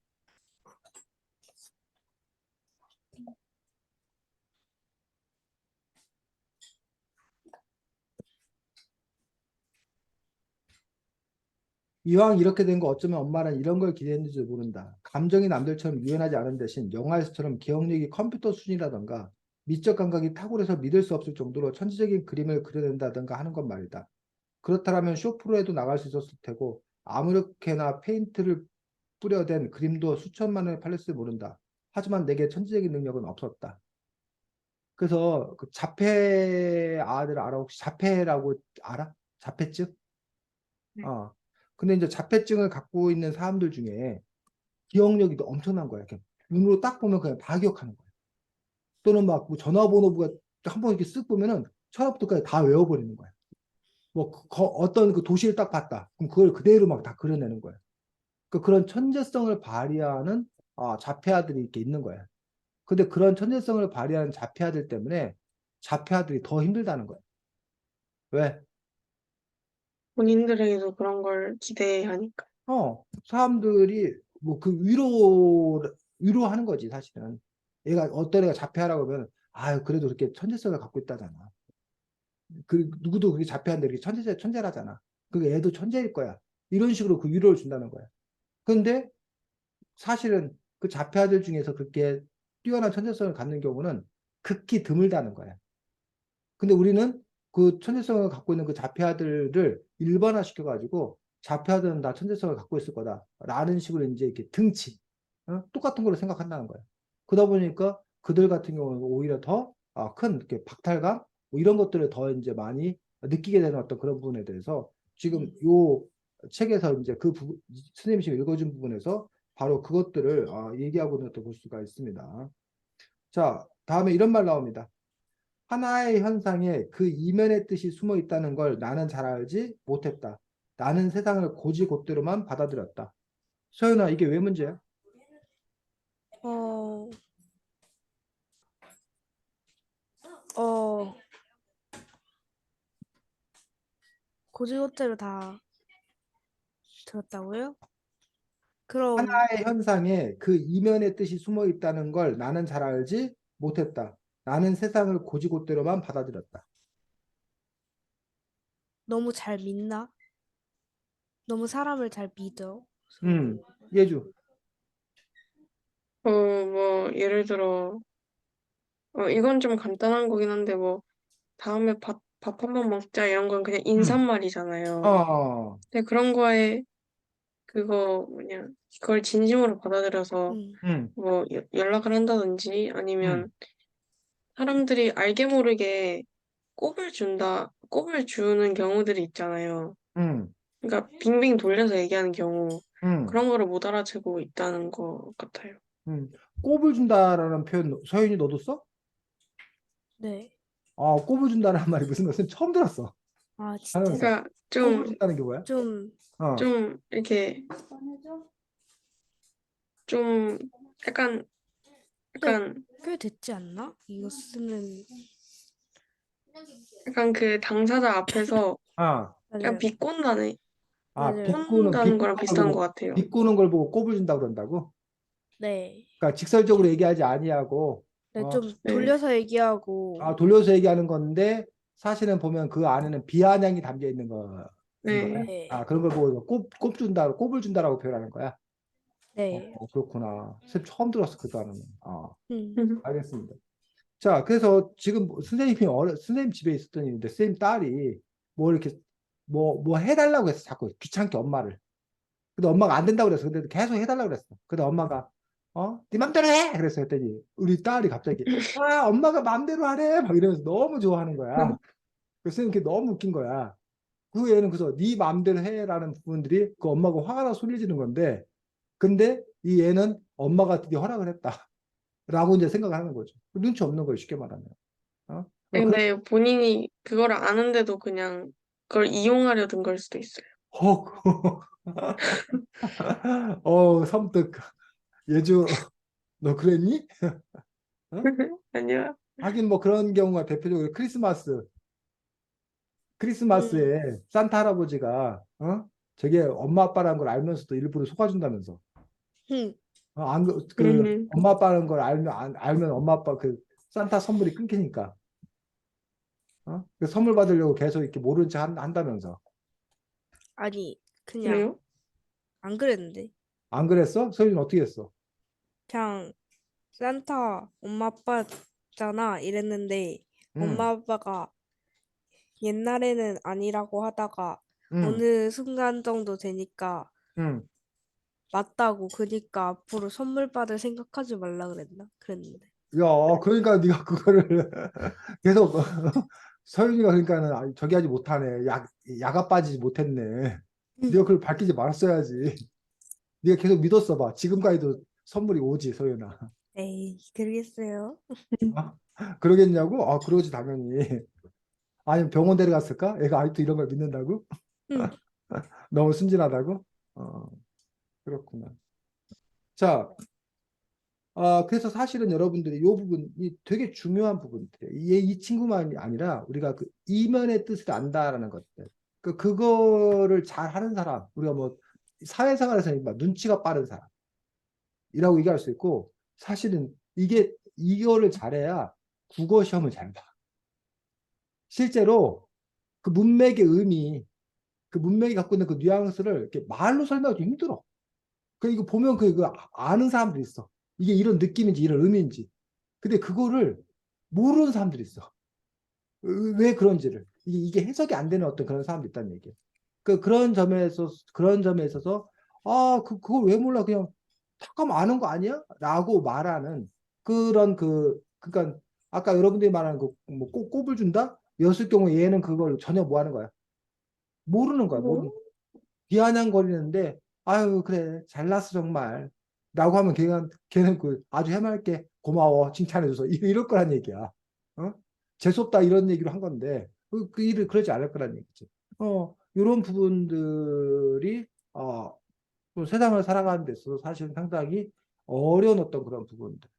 Speaker 1: 이왕 이렇게 된 거 어쩌면 엄마는 이런 걸 기대했는지 모른다. 감정이 남들처럼 유연하지 않은 대신 영화에서처럼 기억력이 컴퓨터 수준이라던가 미적 감각이 탁월해서 믿을 수 없을 정도로 천재적인 그림을 그려낸다던가 하는 건 말이다. 그렇다면 쇼프로에도 나갈 수 있었을 테고 아무렇게나 페인트를 뿌려댄 그림도 수천만 원에 팔렸을 모른다. 하지만 내게 천재적인 능력은 없었다. 그래서 그 자폐 아들 알아? 혹시 자폐라고 알아? 자폐증?
Speaker 3: 네.
Speaker 1: 어. 근데 이제 자폐증을 갖고 있는 사람들 중에 기억력이 엄청난 거야. 이렇게 눈으로 딱 보면 그냥 다 기억하는 거야. 또는 막뭐 전화번호부가 한 번 이렇게 쓱 보면은 처음부터까지 다 외워버리는 거야. 뭐 어떤 그 도시를 딱 봤다. 그럼 그걸 그대로 막 다 그려내는 거야. 그런 천재성을 발휘하는 자폐아들이 이렇게 있는 거야. 근데 그런 천재성을 발휘하는 자폐아들 때문에 자폐아들이 더 힘들다는 거야. 왜?
Speaker 3: 본인들에게도 그런 걸 기대하니까.
Speaker 1: 사람들이 뭐 그 위로하는 거지, 사실은. 어떤 애가 자폐하라고 하면, 그래도 그렇게 천재성을 갖고 있다잖아. 누구도 그게 자폐한데 이렇게 천재라잖아. 그 애도 천재일 거야. 이런 식으로 그 위로를 준다는 거야. 근데 사실은 그 자폐아들 중에서 그렇게 뛰어난 천재성을 갖는 경우는 극히 드물다는 거야. 근데 우리는 그 천재성을 갖고 있는 그 자폐아들을 일반화시켜가지고 자폐아들은 다 천재성을 갖고 있을 거다라는 식으로 이제 이렇게 등치, 똑같은 걸로 생각한다는 거야. 그러다 보니까 그들 같은 경우는 오히려 더 큰 이렇게 박탈감 뭐 이런 것들을 더 이제 많이 느끼게 되는 어떤 그런 부분에 대해서 지금 요 책에서 이제 그 부분, 선생님이 지금 읽어준 부분에서 바로 그것들을 얘기하고 있는 볼 수가 있습니다. 자, 다음에 이런 말 나옵니다. 하나의 현상에 그 이면의 뜻이 숨어 있다는 걸 나는 잘 알지 못했다. 나는 세상을 고지곧대로만 받아들였다. 소연아, 이게 왜 문제야?
Speaker 2: 어, 어, 고지고대로 다 들었다고요? 그럼
Speaker 1: 하나의 현상에 그 이면의 뜻이 숨어 있다는 걸 나는 잘 알지 못했다. 나는 세상을 고지곧대로만 받아들였다.
Speaker 2: 너무 잘 믿나? 너무 사람을 잘 믿어.
Speaker 1: 음, 예주.
Speaker 3: 뭐, 예를 들어, 이건 좀 간단한 거긴 한데, 뭐, 다음에 밥 한 번 먹자, 이런 건 그냥
Speaker 1: 음,
Speaker 3: 인사말이잖아요.
Speaker 1: 어,
Speaker 3: 근데 그런 거에, 그걸 진심으로 받아들여서,
Speaker 2: 음,
Speaker 3: 뭐, 연락을 한다든지,
Speaker 1: 음,
Speaker 3: 아니면 사람들이 알게 모르게 꼽을 주는 경우들이 있잖아요.
Speaker 1: 음,
Speaker 3: 그러니까 빙빙 돌려서 얘기하는 경우,
Speaker 1: 음,
Speaker 3: 그런 거를 못 알아채고 있다는 것 같아요.
Speaker 1: 음. 꼽을 준다라는 표현, 서윤이 너도 써?
Speaker 2: 네.
Speaker 1: 꼽을 준다라는 말이 무슨 말인지 처음 들었어.
Speaker 2: 아,
Speaker 1: 하면서
Speaker 2: 진짜요?
Speaker 3: 그러니까
Speaker 1: 꼽을 준다는 게 뭐야?
Speaker 2: 좀,
Speaker 1: 어,
Speaker 3: 이렇게, 좀, 약간,
Speaker 2: 근데
Speaker 3: 약간,
Speaker 2: 꽤 됐지 않나? 이거 쓰는,
Speaker 3: 약간 그 당사자 앞에서
Speaker 1: 아,
Speaker 3: 그냥
Speaker 2: 맞아요. 맞아요.
Speaker 3: 비꼰다는 거랑 비슷한 것 같아요.
Speaker 1: 비꼬는 걸 보고 꼽을 준다고 그런다고?
Speaker 2: 네.
Speaker 1: 그러니까 직설적으로 얘기하지 아니하고,
Speaker 2: 네,
Speaker 1: 어,
Speaker 2: 좀
Speaker 3: 네,
Speaker 2: 돌려서 얘기하고,
Speaker 1: 돌려서 얘기하는 건데, 사실은 보면 그 안에는 비아냥이 담겨 있는 거인 거야.
Speaker 3: 네.
Speaker 2: 네.
Speaker 1: 그런 걸 보고 꼽을 준다라고 표현하는 거야.
Speaker 2: 네.
Speaker 1: 그렇구나. 선생님 처음 들었어, 그 단어는.
Speaker 2: 음,
Speaker 1: 알겠습니다. 자, 그래서 지금 선생님 집에 있었던 일인데, 선생님 딸이 뭐 이렇게, 뭐 해달라고 했어. 자꾸 귀찮게 엄마를. 근데 엄마가 안 된다고 그랬어. 근데 계속 해달라고 그랬어. 근데 엄마가, 네 맘대로 해! 그래서 했더니, 우리 딸이 갑자기, 엄마가 맘대로 하래! 막 이러면서 너무 좋아하는 거야. 그래서 선생님 그게 너무 웃긴 거야. 그 애는 그래서 네 맘대로 해라는 부분들이 그 엄마가 화가 나서 소리 지는 건데, 근데 이 애는 엄마가 드디어 허락을 했다. 라고 이제 생각을 하는 거죠. 눈치 없는 거예요, 쉽게 말하면. 그런,
Speaker 3: 근데 본인이 그걸 아는데도 그냥 그걸 이용하려 든 걸 수도 있어요.
Speaker 1: 헉, 섬뜩. 예주, 너 그랬니? 어?
Speaker 3: 아니야.
Speaker 1: 하긴 뭐 그런 경우가 대표적으로
Speaker 2: 음,
Speaker 1: 크리스마스에 산타 할아버지가, 저게 엄마 아빠라는 걸 알면서도 일부러 속아준다면서.
Speaker 2: 음,
Speaker 3: 음,
Speaker 1: 엄마 아빠라는 걸 알면 엄마 아빠 그 산타 선물이 끊기니까. 그 선물 받으려고 계속 이렇게 모른 척 한다면서.
Speaker 2: 아니, 그냥
Speaker 3: 그래요?
Speaker 2: 안 그랬는데.
Speaker 1: 안 그랬어? 서윤이 어떻게 했어?
Speaker 2: 그냥 산타 엄마 아빠잖아 이랬는데
Speaker 1: 응,
Speaker 2: 엄마 아빠가 옛날에는 아니라고 하다가
Speaker 1: 응,
Speaker 2: 어느 순간 정도 되니까
Speaker 1: 응.
Speaker 2: 맞다고 그니까 앞으로 선물 받을 생각하지 말라 그랬나? 그랬는데.
Speaker 1: 야, 그러니까 네가 그거를 계속 서윤이가 그러니까는 저기 하지 못하네. 야가 빠지지 못했네. 네가 그걸 밝히지 말았어야지. 네가 계속 믿었어 봐. 지금까지도 선물이 오지, 서윤아.
Speaker 2: 에이, 그러겠어요.
Speaker 1: 어? 그러겠냐고? 그러지 당연히. 아니면 병원 데려갔을까? 애가 아직도 이런 걸 믿는다고?
Speaker 2: 응.
Speaker 1: 너무 순진하다고? 그렇구나. 자, 그래서 사실은 여러분들이 이 부분이 되게 중요한 부분들이에요. 이 친구만이 아니라 우리가 그 이면의 뜻을 안다라는 것들. 그거를 잘 하는 사람, 우리가 뭐 사회생활에서 막 눈치가 빠른 사람이라고 얘기할 수 있고, 사실은 이거를 잘해야 국어 시험을 잘 봐. 실제로 그 문맥의 의미, 그 문맥이 갖고 있는 그 뉘앙스를 이렇게 말로 설명하기 힘들어. 이거 보면 그 아는 사람들이 있어. 이게 이런 느낌인지 이런 의미인지. 근데 그거를 모르는 사람들이 있어. 왜 그런지를. 이게 해석이 안 되는 어떤 그런 사람도 있다는 얘기예요. 그런 점에 있어서, 그걸 왜 몰라? 그냥, 잠깐 아는 거 아니야? 라고 말하는 그러니까, 아까 여러분들이 말하는 뭐, 꼽을 준다? 였을 경우 얘는 그걸 전혀 뭐 하는 거야? 모르는 거야.
Speaker 3: 뭐,
Speaker 1: 비아냥거리는데, 아유, 그래, 잘났어, 정말. 라고 하면 걔는 아주 해맑게 고마워, 칭찬해줘서. 이럴 거란 얘기야. 어? 재수없다, 이런 얘기로 한 건데, 그 일을 그러지 않을 거란 얘기지. 이런 부분들이, 또 세상을 살아가는 데 있어서 사실은 상당히 어려운 어떤 그런 부분들.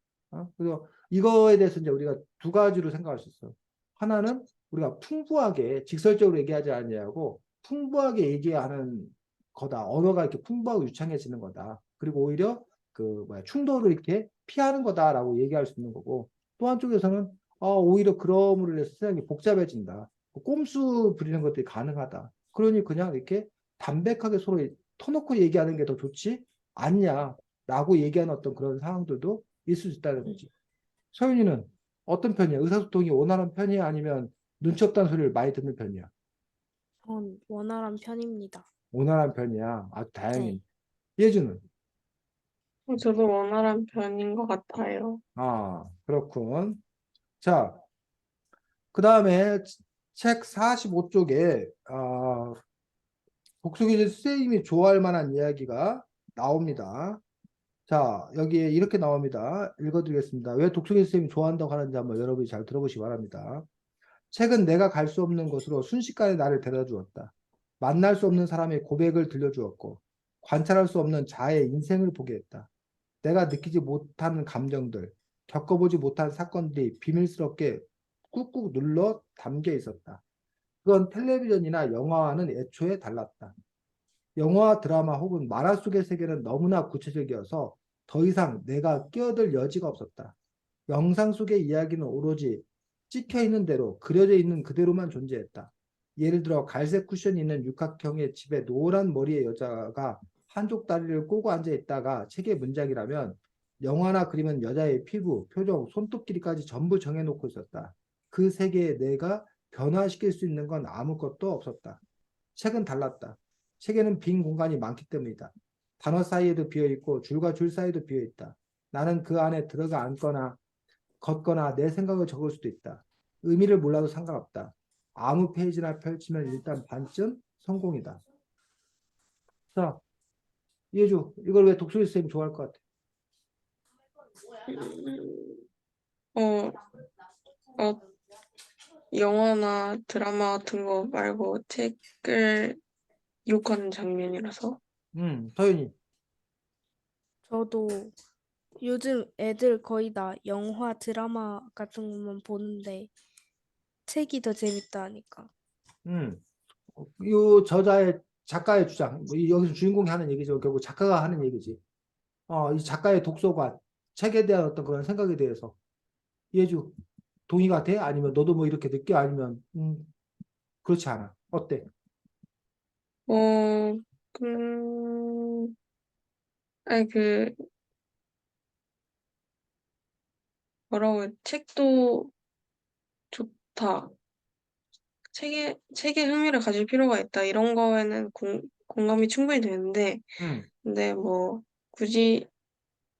Speaker 1: 그래서 이거에 대해서 이제 우리가 두 가지로 생각할 수 있어요. 하나는 우리가 풍부하게, 직설적으로 얘기하지 않냐고, 풍부하게 얘기하는 거다. 언어가 이렇게 풍부하고 유창해지는 거다. 그리고 오히려 충돌을 이렇게 피하는 거다라고 얘기할 수 있는 거고, 또 한쪽에서는 오히려 그럼으로 인해서 세상이 복잡해진다. 꼼수 부리는 것들이 가능하다. 그러니 그냥 이렇게 담백하게 서로 터놓고 얘기하는 게 더 좋지 않냐라고 얘기하는 어떤 그런 상황들도 있을 수 있다는 거지. 서윤이는 어떤 편이야? 의사소통이 원활한 편이야? 아니면 눈치 없다는 소리를 많이 듣는 편이야?
Speaker 2: 전 원활한 편입니다.
Speaker 1: 원활한 편이야. 아주 다행이네.
Speaker 2: 네.
Speaker 1: 예주는?
Speaker 3: 저도 원활한 편인 것 같아요.
Speaker 1: 그렇군. 자, 그 다음에 책 45쪽에 독수기 선생님이 좋아할 만한 이야기가 나옵니다. 자, 여기에 이렇게 나옵니다. 읽어드리겠습니다. 왜 독수기 선생님이 좋아한다고 하는지 한번 여러분이 잘 들어보시기 바랍니다. 책은 내가 갈 수 없는 곳으로 순식간에 나를 데려다 주었다. 만날 수 없는 사람의 고백을 들려주었고, 관찰할 수 없는 자아의 인생을 보게 했다. 내가 느끼지 못하는 감정들, 겪어보지 못한 사건들이 비밀스럽게 꾹꾹 눌러 담겨 있었다. 그건 텔레비전이나 영화와는 애초에 달랐다. 영화, 드라마 혹은 만화 속의 세계는 너무나 구체적이어서 더 이상 내가 끼어들 여지가 없었다. 영상 속의 이야기는 오로지 찍혀 있는 대로, 그려져 있는 그대로만 존재했다. 예를 들어 갈색 쿠션이 있는 육각형의 집에 노란 머리의 여자가 한쪽 다리를 꼬고 앉아 있다가 책의 문장이라면, 영화나 그림은 여자의 피부, 표정, 손톱 길이까지 전부 정해놓고 있었다. 그 세계에 내가 변화시킬 수 있는 건 아무것도 없었다. 책은 달랐다. 책에는 빈 공간이 많기 때문이다. 단어 사이에도 비어 있고 줄과 줄 사이에도 비어 있다. 나는 그 안에 들어가 앉거나 걷거나 내 생각을 적을 수도 있다. 의미를 몰라도 상관없다. 아무 페이지나 펼치면 일단 반쯤 성공이다. 자, 예주, 이걸 왜 독서리 쌤 좋아할 것 같아?
Speaker 3: 음, 어, 어, 영화나 드라마 같은 거 말고 책을 욕하는 장면이라서.
Speaker 1: 서윤이.
Speaker 2: 저도 요즘 애들 거의 다 영화, 드라마 같은 것만 보는데 책이 더 재밌다 하니까.
Speaker 1: 음, 이 작가의 주장, 여기서 주인공이 하는 얘기죠. 결국 작가가 하는 얘기지. 이 작가의 독서관, 책에 대한 어떤 그런 생각에 대해서. 예주, 동의가 돼? 아니면 너도 뭐 이렇게 느껴? 아니면, 그렇지 않아. 어때?
Speaker 3: 어, 음, 아니, 뭐라고 해, 책도 좋다. 책에 흥미를 가질 필요가 있다. 이런 거에는 공감이 충분히 되는데,
Speaker 1: 음,
Speaker 3: 근데 뭐, 굳이,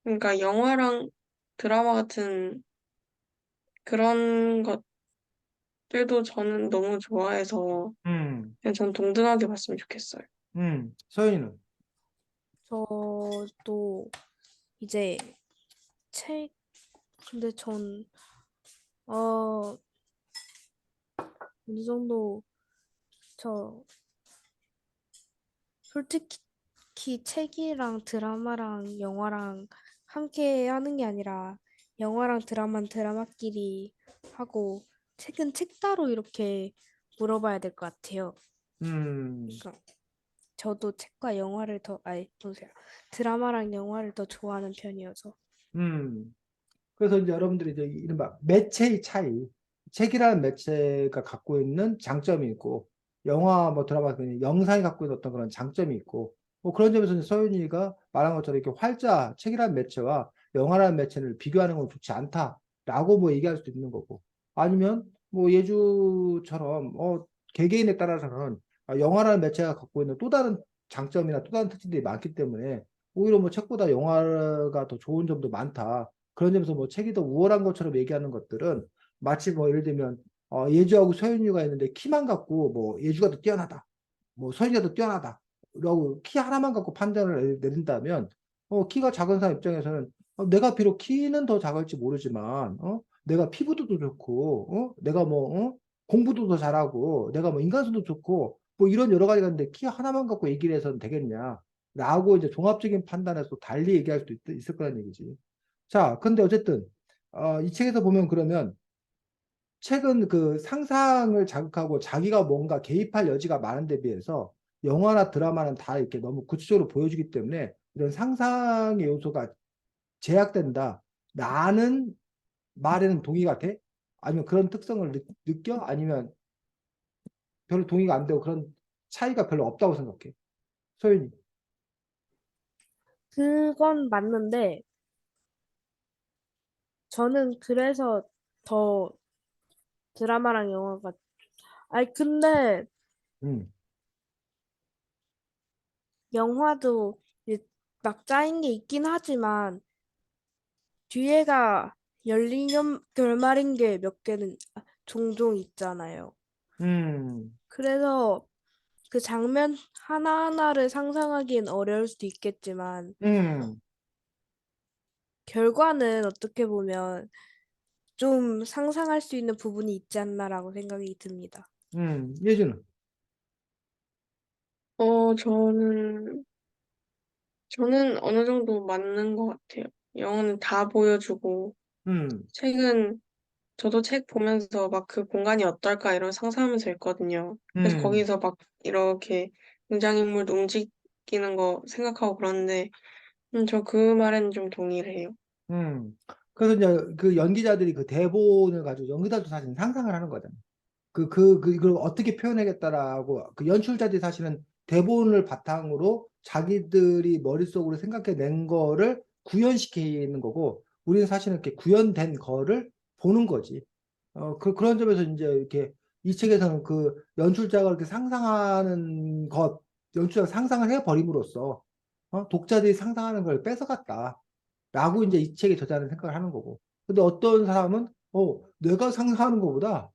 Speaker 3: 그러니까 영화랑 드라마 같은 그런 것들도 저는 너무 좋아해서,
Speaker 1: 음,
Speaker 3: 그냥 전 동등하게 봤으면 좋겠어요.
Speaker 1: 서윤이는?
Speaker 2: 저도 이제 책 근데 전 어, 어느 정도 저 솔직히 책이랑 드라마랑 영화랑 함께 하는 게 아니라 영화랑 드라마는 드라마끼리 하고 책은 책 따로 이렇게 물어봐야 될 것 같아요.
Speaker 1: 음,
Speaker 2: 그러니까 저도 책과 영화를 더, 아니, 보세요. 드라마랑 영화를 더 좋아하는 편이어서.
Speaker 1: 음. 그래서 이제 여러분들이 이제 이른바 매체의 차이, 책이라는 매체가 갖고 있는 장점이 있고, 영화 뭐 드라마 그 영상이 갖고 있는 어떤 그런 장점이 있고, 뭐 그런 점에서 이제 서윤이가 말한 것처럼 이렇게 활자 책이라는 매체와 영화라는 매체를 비교하는 건 좋지 않다라고 뭐 얘기할 수도 있는 거고, 아니면 뭐 예주처럼 개개인에 따라서는 영화라는 매체가 갖고 있는 또 다른 장점이나 또 다른 특징들이 많기 때문에 오히려 뭐 책보다 영화가 더 좋은 점도 많다. 그런 점에서 뭐 책이 더 우월한 것처럼 얘기하는 것들은 마치 뭐 예를 들면 예주하고 서윤이가 있는데 키만 갖고 뭐 예주가 더 뛰어나다. 뭐 서윤이가 더 뛰어나다. 라고 키 하나만 갖고 판단을 내린다면 키가 작은 사람 입장에서는 내가 비록 키는 더 작을지 모르지만 내가 피부도 더 좋고 내가 뭐 공부도 더 잘하고 내가 뭐 인간성도 좋고 뭐 이런 여러 가지가 있는데 키 하나만 갖고 얘기를 해서는 되겠냐. 라고 이제 종합적인 판단에서 달리 얘기할 수도 있을 거란 얘기지. 자, 근데 어쨌든 이 책에서 보면 그러면 책은 그 상상을 자극하고 자기가 뭔가 개입할 여지가 많은 데 비해서 영화나 드라마는 다 이렇게 너무 구체적으로 보여주기 때문에 이런 상상의 요소가 제약된다. 라는 말에는 동의가 돼? 아니면 그런 특성을 느껴? 아니면 별로 동의가 안 되고 그런 차이가 별로 없다고 생각해? 소연이.
Speaker 2: 그건 맞는데, 저는 그래서 더 드라마랑 영화가, 아니, 근데
Speaker 1: 음,
Speaker 2: 영화도 막 짜인 게 있긴 하지만, 뒤에가 열린 결말인 게 몇 개는 종종 있잖아요.
Speaker 1: 음,
Speaker 2: 그래서 그 장면 하나하나를 상상하기엔 어려울 수도 있겠지만,
Speaker 1: 음,
Speaker 2: 결과는 어떻게 보면 좀 상상할 수 있는 부분이 있지 않나라고 생각이 듭니다.
Speaker 1: 예준은.
Speaker 3: 어, 저는 어느 정도 맞는 것 같아요. 영화는 다 보여주고,
Speaker 1: 음,
Speaker 3: 책은 저도 책 보면서 막 그 공간이 어떨까 이런 상상하면서 읽거든요. 그래서
Speaker 1: 음.
Speaker 3: 거기서 막 이렇게 등장인물도 움직이는 거 생각하고 그러는데, 저 그 말에는 좀 동의를 해요.
Speaker 1: 음. 그래서 이제 그 연기자들이 그 대본을 가지고 연기자도 사실 상상을 하는 거잖아. 이걸 어떻게 표현하겠다라고 그 연출자들이 사실은 대본을 바탕으로 자기들이 머릿속으로 생각해낸 거를 구현시키는 거고 우리는 사실은 이렇게 구현된 거를 보는 거지. 그런 점에서 이제 이렇게 이 책에서는 그 연출자가 이렇게 상상하는 것, 연출자가 상상을 해버림으로써 독자들이 상상하는 걸 뺏어갔다. 라고 이제 이 책의 저자는 생각을 하는 거고. 근데 어떤 사람은, 내가 상상하는 것보다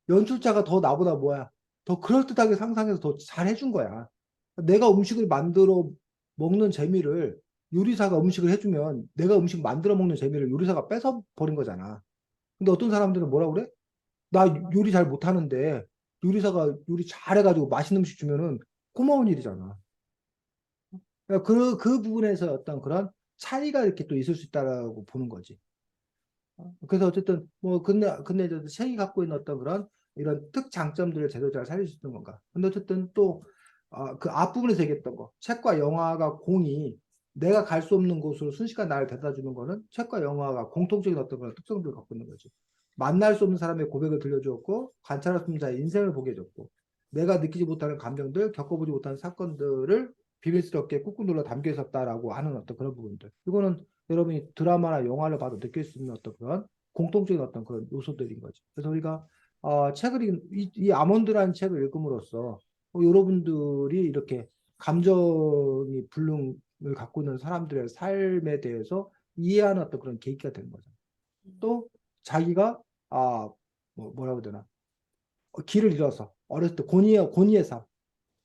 Speaker 1: 연출자가 더 나보다 뭐야. 더 그럴듯하게 상상해서 더 잘해준 거야. 내가 음식을 만들어 먹는 재미를 요리사가 음식을 해주면 내가 음식 만들어 먹는 재미를 요리사가 뺏어버린 거잖아. 근데 어떤 사람들은 뭐라 그래? 나 요리 잘 못하는데 요리사가 요리 잘해가지고 맛있는 음식 주면은 고마운 일이잖아. 그러니까 그 부분에서 어떤 그런 차이가 이렇게 또 있을 수 있다라고 보는 거지. 그래서 어쨌든 뭐 근데 저 책이 갖고 있는 어떤 그런 이런 특장점들을 제대로 잘 살릴 수 있는 건가. 근데 어쨌든 또 그 앞부분에서 얘기했던 거 책과 영화가 공이 내가 갈 수 없는 곳으로 순식간 나를 데려다 주는 거는 책과 영화가 공통적인 어떤 그런 특성들을 갖고 있는 거지. 만날 수 없는 사람의 고백을 들려주었고 관찰할 수 없는 자의 인생을 보게 해줬고 내가 느끼지 못하는 감정들 겪어보지 못하는 사건들을 비밀스럽게 꾹꾹 눌러 담겨 있었다라고 하는 어떤 그런 부분들. 이거는 여러분이 드라마나 영화를 봐도 느낄 수 있는 어떤 그런 공통적인 어떤 그런 요소들인 거죠. 그래서 우리가 이 아몬드라는 책을 읽음으로써 여러분들이 이렇게 감정이 불능을 갖고 있는 사람들의 삶에 대해서 이해하는 어떤 그런 계기가 되는 거죠. 또 자기가 뭐라고 해야 되나 길을 잃어서 어렸을 때 고니의 삶,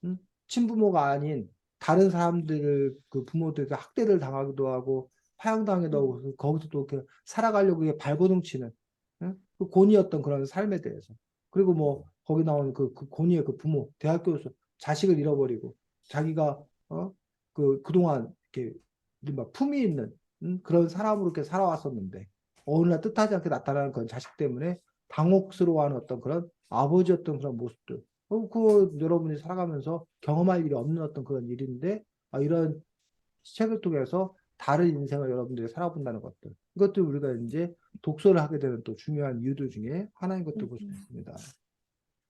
Speaker 1: 응? 친부모가 아닌 다른 사람들을 그 부모들에게 학대를 당하기도 하고 파양당하기도
Speaker 3: 음,
Speaker 1: 하고 거기서 또 이렇게 살아가려고 발버둥 치는 응? 그 곤이었던 그런 삶에 대해서 그리고 뭐 거기 나오는 그 고니의 그 부모, 대학교에서 자식을 잃어버리고 자기가 그동안 이렇게 이른바 품위 있는 그런 사람으로 이렇게 살아왔었는데 어느 날 뜻하지 않게 나타나는 그런 자식 때문에 당혹스러워하는 어떤 그런 아버지였던 그런 모습들. 그거 여러분이 살아가면서 경험할 일이 없는 어떤 그런 일인데 이런 책을 통해서 다른 인생을 여러분들이 살아본다는 것들. 이것도 우리가 이제 독서를 하게 되는 또 중요한 이유들 중에 하나인 것도 볼 수
Speaker 2: 음.
Speaker 1: 있습니다.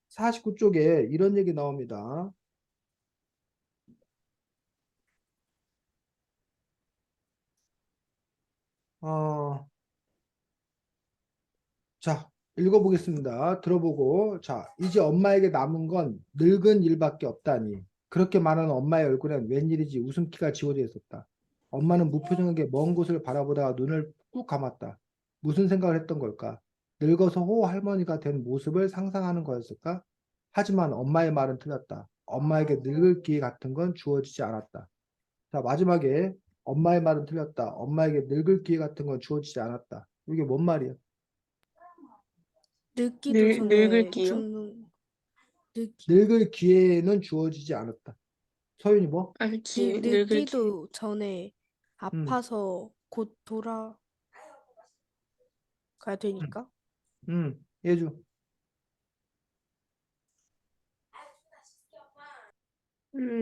Speaker 1: 49쪽에 이런 얘기 나옵니다. 어, 자, 읽어보겠습니다. 들어보고, 자, 이제 엄마에게 남은 건 늙은 일밖에 없다니. 그렇게 말하는 엄마의 얼굴엔 웬일인지 웃음기가 지워져 있었다. 엄마는 무표정하게 먼 곳을 바라보다가 눈을 꾹 감았다. 무슨 생각을 했던 걸까? 늙어서 호 할머니가 된 모습을 상상하는 거였을까? 하지만 엄마의 말은 틀렸다. 엄마에게 늙을 기회 같은 건 주어지지 않았다. 자, 마지막에 엄마의 말은 틀렸다. 엄마에게 늙을 기회 같은 건 주어지지 않았다. 이게 뭔 말이야?
Speaker 2: 늙기도 전에
Speaker 3: 늙을기요?
Speaker 2: 늙기
Speaker 1: 늙을 기회는 주어지지 않았다. 서윤이 뭐?
Speaker 3: 늙을기.
Speaker 2: 늙기도 전에
Speaker 1: 음,
Speaker 2: 아파서 곧 돌아가야
Speaker 1: 음,
Speaker 2: 되니까.
Speaker 1: 예주.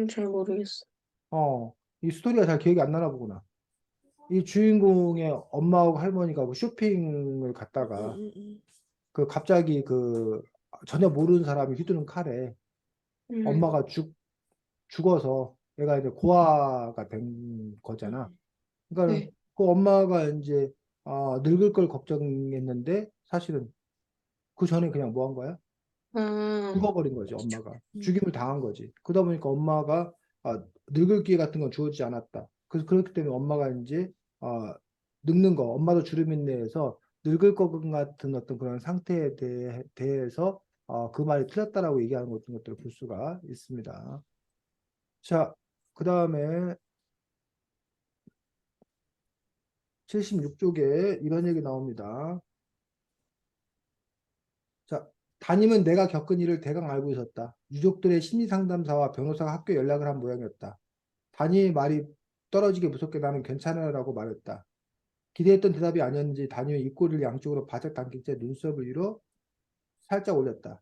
Speaker 3: 잘 모르겠어.
Speaker 1: 이 스토리가 잘 기억이 안 나나 보구나. 이 주인공의 엄마하고 할머니가 그 쇼핑을 갔다가
Speaker 2: 음.
Speaker 1: 그 갑자기 전혀 모르는 사람이 휘두른 칼에
Speaker 3: 음,
Speaker 1: 엄마가 죽어서 얘가 이제 고아가 된 거잖아.
Speaker 2: 음.
Speaker 1: 그러니까
Speaker 3: 네.
Speaker 1: 그 엄마가 이제 늙을 걸 걱정했는데 사실은 그 전에 그냥 뭐 한 거야?
Speaker 3: 아,
Speaker 1: 죽어버린 거지, 엄마가.
Speaker 2: 음.
Speaker 1: 죽임을 당한 거지. 그러다 보니까 엄마가 늙을 기회 같은 건 주어지지 않았다. 그래서 그렇기 때문에 엄마가 이제 늙는 거, 엄마도 주름인내에서 늙을 것 같은 어떤 그런 상태에 대해서 그 말이 틀렸다라고 얘기하는 것들을 볼 수가 있습니다. 자, 그 다음에 76쪽에 이런 얘기 나옵니다. 자, 담임은 내가 겪은 일을 대강 알고 있었다. 유족들의 심리상담사와 변호사가 학교에 연락을 한 모양이었다. 담임의 말이 떨어지게 무섭게 나는 괜찮아라고 말했다. 기대했던 대답이 아니었는지 담임의 입꼬리를 양쪽으로 바짝 당긴 채 눈썹을 위로 살짝 올렸다.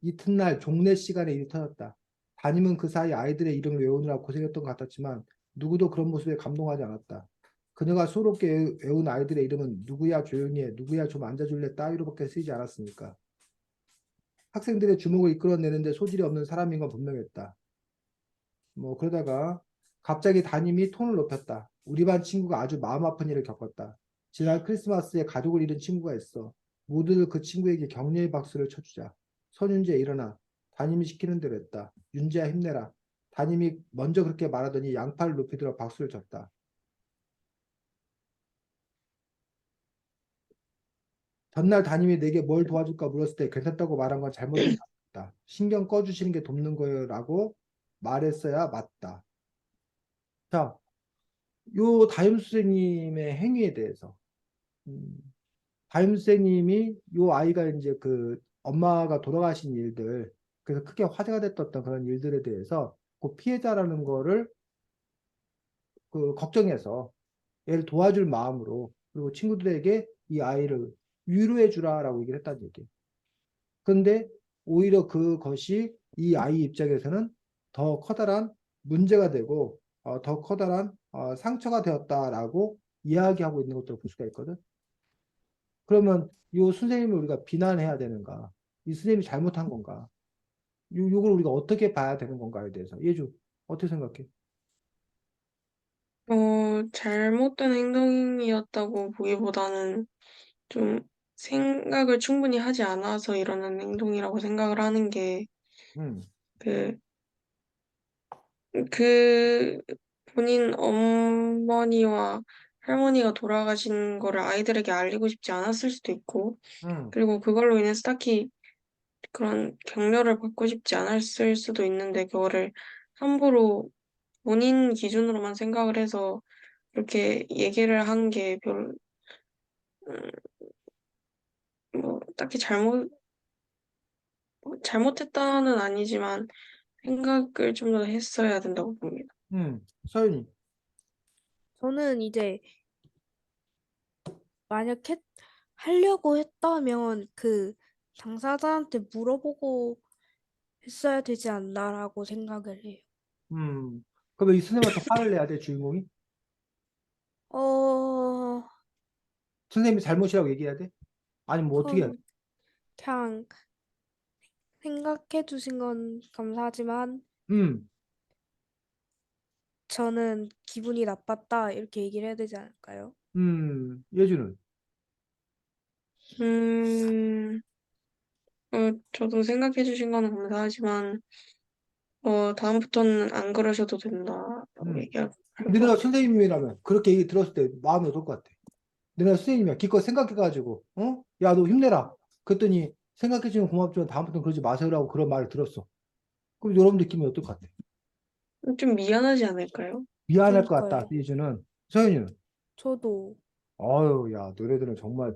Speaker 1: 이튿날 종례 시간에 일이 터졌다. 담임은 그 사이 아이들의 이름을 외우느라 고생했던 것 같았지만 누구도 그런 모습에 감동하지 않았다. 그녀가 수롭게 외운 아이들의 이름은 누구야 조용히 해, 누구야 좀 앉아줄래 따위로밖에 쓰이지 않았으니까. 학생들의 주목을 이끌어내는데 소질이 없는 사람인 건 분명했다. 뭐 그러다가 갑자기 담임이 톤을 높였다. 우리 반 친구가 아주 마음 아픈 일을 겪었다. 지난 크리스마스에 가족을 잃은 친구가 있어. 모두들 그 친구에게 격려의 박수를 쳐주자. 선윤재 일어나. 담임이 시키는 대로 했다. 윤재야 힘내라. 담임이 먼저 그렇게 말하더니 양팔을 높이 들어 박수를 쳤다. 전날 담임이 내게 뭘 도와줄까 물었을 때 괜찮다고 말한 건 잘못된 거 같다. 신경 꺼주시는 게 돕는 거예요 라고 말했어야 맞다. 자, 요 다임 선생님의 행위에 대해서 음, 다임 선생님이 요 아이가 이제 그 엄마가 돌아가신 일들 그래서 크게 화제가 됐던 그런 일들에 대해서 그 피해자라는 거를 걱정해서 얘를 도와줄 마음으로 그리고 친구들에게 이 아이를 위로해 주라라고 얘기를 했다는 얘기. 그런데 오히려 그것이 이 아이 입장에서는 더 커다란 문제가 되고 더 커다란 상처가 되었다라고 이야기하고 있는 것들을 볼 수가 있거든. 그러면 이 선생님을 우리가 비난해야 되는가? 이 선생님이 잘못한 건가? 요걸 우리가 어떻게 봐야 되는 건가에 대해서 예주 어떻게 생각해?
Speaker 3: 잘못된 행동이었다고 보기보다는 좀 생각을 충분히 하지 않아서 이러는 행동이라고 생각을 하는 게,
Speaker 1: 음,
Speaker 3: 그, 그 본인 어머니와 할머니가 돌아가신 거를 아이들에게 알리고 싶지 않았을 수도 있고,
Speaker 1: 음,
Speaker 3: 그리고 그걸로 인해서 딱히 그런 격려를 받고 싶지 않았을 수도 있는데, 그거를 함부로 본인 기준으로만 생각을 해서 이렇게 얘기를 한 게 딱히 잘못된 잘못했다는 아니지만 생각을 좀 더 했어야 된다고 봅니다.
Speaker 1: 서윤이.
Speaker 2: 저는 이제 만약 하려고 했다면 그 당사자한테 물어보고 했어야 되지 않나라고 생각을 해요.
Speaker 1: 그러면 이 선생님한테 화를 내야 돼, 주인공이?
Speaker 2: 어,
Speaker 1: 선생님이 잘못이라고 얘기해야 돼? 아니면 뭐 어떻게 해야 돼?
Speaker 2: 그냥 생각해 주신 건 감사하지만
Speaker 1: 음,
Speaker 2: 저는 기분이 나빴다 이렇게 얘기를 해야 되지 않을까요?
Speaker 1: 예주는.
Speaker 3: 음, 저도 생각해 주신 거는 감사하지만, 다음부터는 안 그러셔도 된다라고
Speaker 1: 음.
Speaker 3: 얘기할 것
Speaker 1: 너네가
Speaker 3: 같아요.
Speaker 1: 선생님이라면 그렇게 얘기 들었을 때 마음이 어떨 것 같아? 너네가 선생님이야. 기껏 생각해가지고, 어? 야, 너 힘내라. 그랬더니 생각해주면 고맙지만 다음부터는 그러지 마세요라고 그런 말을 들었어. 그럼 여러분 느낌이 어떨 것 같아?
Speaker 3: 좀 미안하지 않을까요?
Speaker 1: 미안할 것 같다,
Speaker 2: 그러니까요.
Speaker 1: 예주는. 서윤이는.
Speaker 2: 저도
Speaker 1: 어유, 야, 너네들은 정말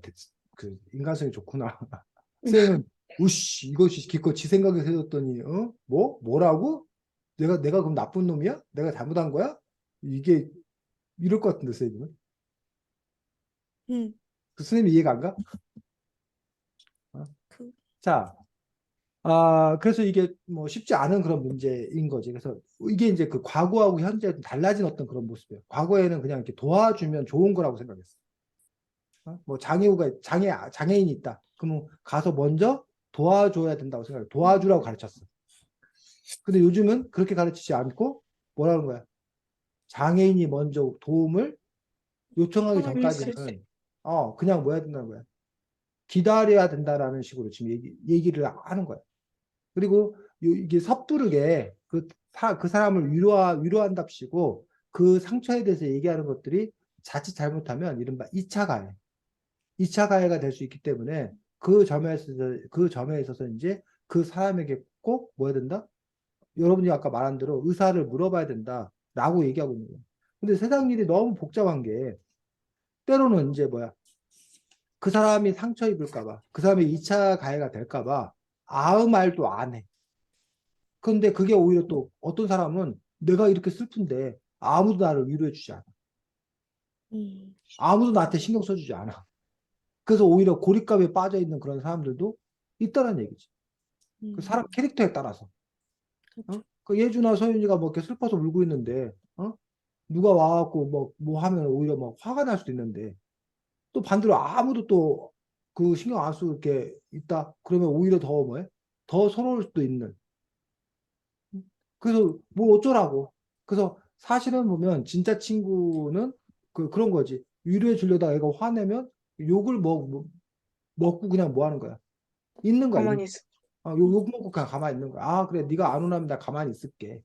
Speaker 1: 그 인간성이 좋구나. 쌤은 우씨 이것이 기껏 지 생각에서 해줬더니 뭐라고? 내가 그럼 나쁜 놈이야? 내가 잘못한 거야? 이게 이럴 것 같은데 쌤은.
Speaker 2: 음,
Speaker 1: 그 선생님 이해가 안 가? 어?
Speaker 2: 그,
Speaker 1: 자, 그래서 이게 뭐 쉽지 않은 그런 문제인 거지. 그래서 이게 이제 그 과거하고 현재 달라진 어떤 그런 모습이에요. 과거에는 그냥 이렇게 도와주면 좋은 거라고 생각했어. 뭐 장애인이 있다. 그러면 가서 먼저 도와줘야 된다고 생각해. 도와주라고 가르쳤어. 근데 요즘은 그렇게 가르치지 않고 뭐라는 거야? 장애인이 먼저 도움을 요청하기
Speaker 3: 했을 때.
Speaker 1: 전까지는 그냥 뭐 해야 된다는 거야? 기다려야 된다라는 식으로 지금 얘기를 하는 거야. 그리고 이게 섣부르게 그 사람을 위로한답시고 그 상처에 대해서 얘기하는 것들이 자칫 잘못하면 이른바 2차 가해. 2차 가해가 될 수 있기 때문에 그 점에 있어서 이제 그 사람에게 꼭 뭐 해야 된다? 여러분이 아까 말한 대로 의사를 물어봐야 된다라고 얘기하고 있는 거예요. 근데 세상 일이 너무 복잡한 게 때로는 이제 뭐야? 그 사람이 상처 입을까 봐, 그 사람이 2차 가해가 될까 봐 아무 말도 안 해. 근데 그게 오히려 또 어떤 사람은 내가 이렇게 슬픈데 아무도 나를 위로해 주지 않아.
Speaker 2: 음,
Speaker 1: 아무도 나한테 신경 써주지 않아. 그래서 오히려 고립감에 빠져 있는 그런 사람들도 있다는 얘기지. 그 사람
Speaker 2: 음,
Speaker 1: 캐릭터에 따라서.
Speaker 2: 그렇죠.
Speaker 1: 그 예주나 서윤이가 뭐 이렇게 슬퍼서 울고 있는데, 누가 와갖고 뭐 하면 오히려 막 화가 날 수도 있는데, 또 반대로 아무도 또 그 신경 안 쓰고 이렇게 있다. 그러면 오히려 더 뭐해? 더 서러울 수도 있는. 그래서 뭐 어쩌라고. 그래서 사실은 보면 진짜 친구는 그런 거지. 위로해 주려다가 애가 화내면 욕을 먹고 그냥 뭐 하는 거야. 있는 거야.
Speaker 3: 가만히 있어.
Speaker 1: 욕 먹고 그냥 가만히 있는 거야. 그래. 네가 안 오나면 나 가만히 있을게.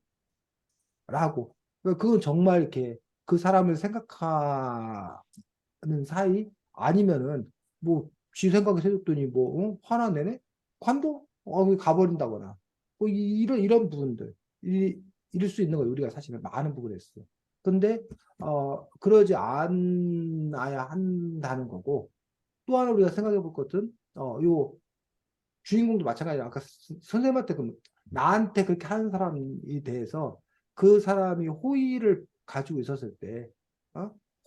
Speaker 1: 라고. 그건 정말 이렇게 그 사람을 생각하는 사이 아니면은 지 생각에 해줬더니 화나 내네? 관둬? 가버린다거나. 이런 부분들. 이럴 수 있는 거예요. 우리가 사실은 많은 부분에서. 근데, 그러지 않아야 한다는 거고. 또 하나 우리가 생각해 볼 것은, 요 주인공도 마찬가지야. 아까 선생님한테 나한테 그렇게 하는 사람에 대해서 그 사람이 호의를 가지고 있었을 때,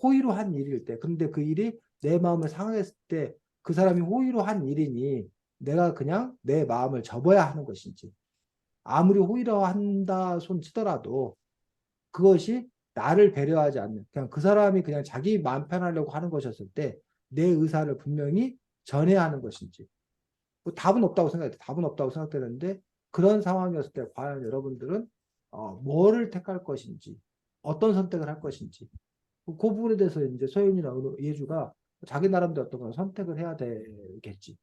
Speaker 1: 호의로 한 일일 때, 근데 그 일이 내 마음을 상했을 때 그 사람이 호의로 한 일이니 내가 그냥 내 마음을 접어야 하는 것인지, 아무리 호의로 한다 손 치더라도 그것이 나를 배려하지 않는, 그냥 그 사람이 그냥 자기 마음 편하려고 하는 것이었을 때 내 의사를 분명히 전해야 하는 것인지, 답은 없다고 생각해. 답은 없다고 생각되는데 그런 상황이었을 때 과연 여러분들은 뭐를 택할 것인지, 어떤 선택을 할 것인지, 그 부분에 대해서 이제 소연이나 예주가 자기 나름대로 어떤 걸 선택을 해야 되겠지.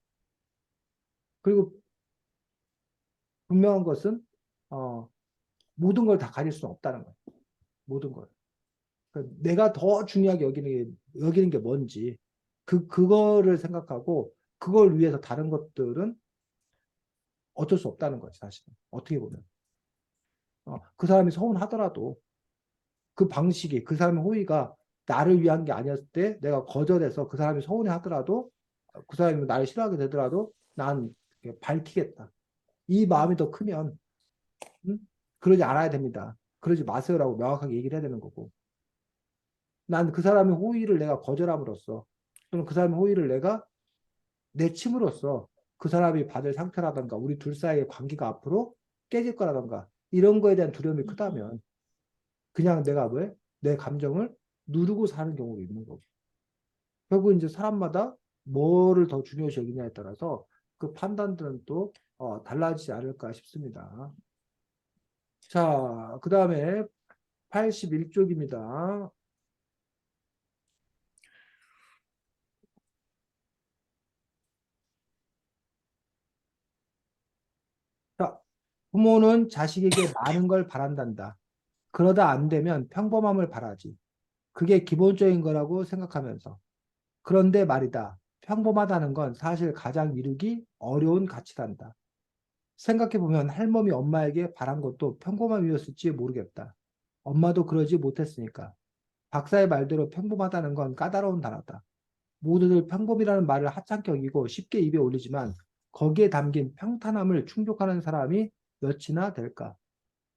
Speaker 1: 그리고 분명한 것은 어, 모든 걸 다 가질 수는 없다는 거예요. 모든 걸. 그러니까 내가 더 중요하게 여기는 게 뭔지 그거를 생각하고 그걸 위해서 다른 것들은 어쩔 수 없다는 거지 사실은. 어떻게 보면. 그 사람이 서운하더라도 그 방식이 그 사람의 호의가 나를 위한 게 아니었을 때 내가 거절해서 그 사람이 서운해 하더라도 그 사람이 나를 싫어하게 되더라도 난 밝히겠다. 이 마음이 더 크면 응? 그러지 않아야 됩니다. 그러지 마세요라고 명확하게 얘기를 해야 되는 거고. 난 그 사람의 호의를 내가 거절함으로써 또는 그 사람의 호의를 내가 내침으로써 그 사람이 받을 상처라던가 우리 둘 사이의 관계가 앞으로 깨질 거라던가 이런 거에 대한 두려움이 크다면 그냥 내가 왜 내 감정을 누르고 사는 경우도 있는 거고. 결국 이제 사람마다 뭐를 더 중요시 여기냐에 따라서 그 판단들은 또 달라지지 않을까 싶습니다. 자, 그 다음에 81쪽입니다. 자, 부모는 자식에게 많은 걸 바란단다. 그러다 안 되면 평범함을 바라지. 그게 기본적인 거라고 생각하면서. 그런데 말이다. 평범하다는 건 사실 가장 이루기 어려운 가치란다. 생각해보면 할머니 엄마에게 바란 것도 평범함이었을지 모르겠다. 엄마도 그러지 못했으니까. 박사의 말대로 평범하다는 건 까다로운 단어다. 모두들 평범이라는 말을 하찮게 여기고 쉽게 입에 올리지만 거기에 담긴 평탄함을 충족하는 사람이 몇이나 될까?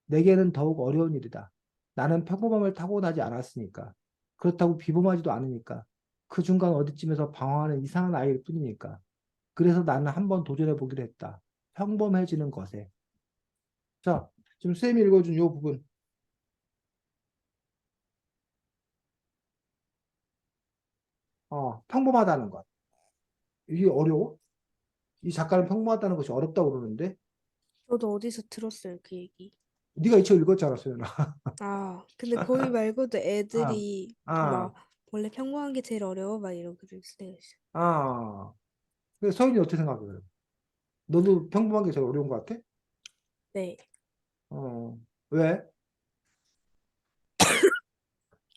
Speaker 1: 내게는 더욱 어려운 일이다. 나는 평범함을 타고나지 않았으니까. 그렇다고 비범하지도 않으니까. 그 중간 어디쯤에서 방황하는 이상한 아이일 뿐이니까. 그래서 나는 한번 도전해 보기로 했다. 평범해지는 것에. 자, 지금 쌤이 읽어준 이 부분. 평범하다는 것. 이게 어려워? 이 작가는 평범하다는 것이 어렵다고 그러는데
Speaker 2: 저도 어디서 들었어요, 그 얘기.
Speaker 1: 네가 이 책 읽었잖아, 소연아.
Speaker 2: 아, 근데 거기 말고도
Speaker 1: 아,
Speaker 2: 애들이
Speaker 1: 아,
Speaker 2: 막 원래 평범한 게 제일 어려워 막 이러고 그럴 때가 있어.
Speaker 1: 아. 근데 서윤이 어떻게 생각해? 그래? 너도 평범한 게 제일 어려운 것 같아?
Speaker 2: 네.
Speaker 1: 어, 왜?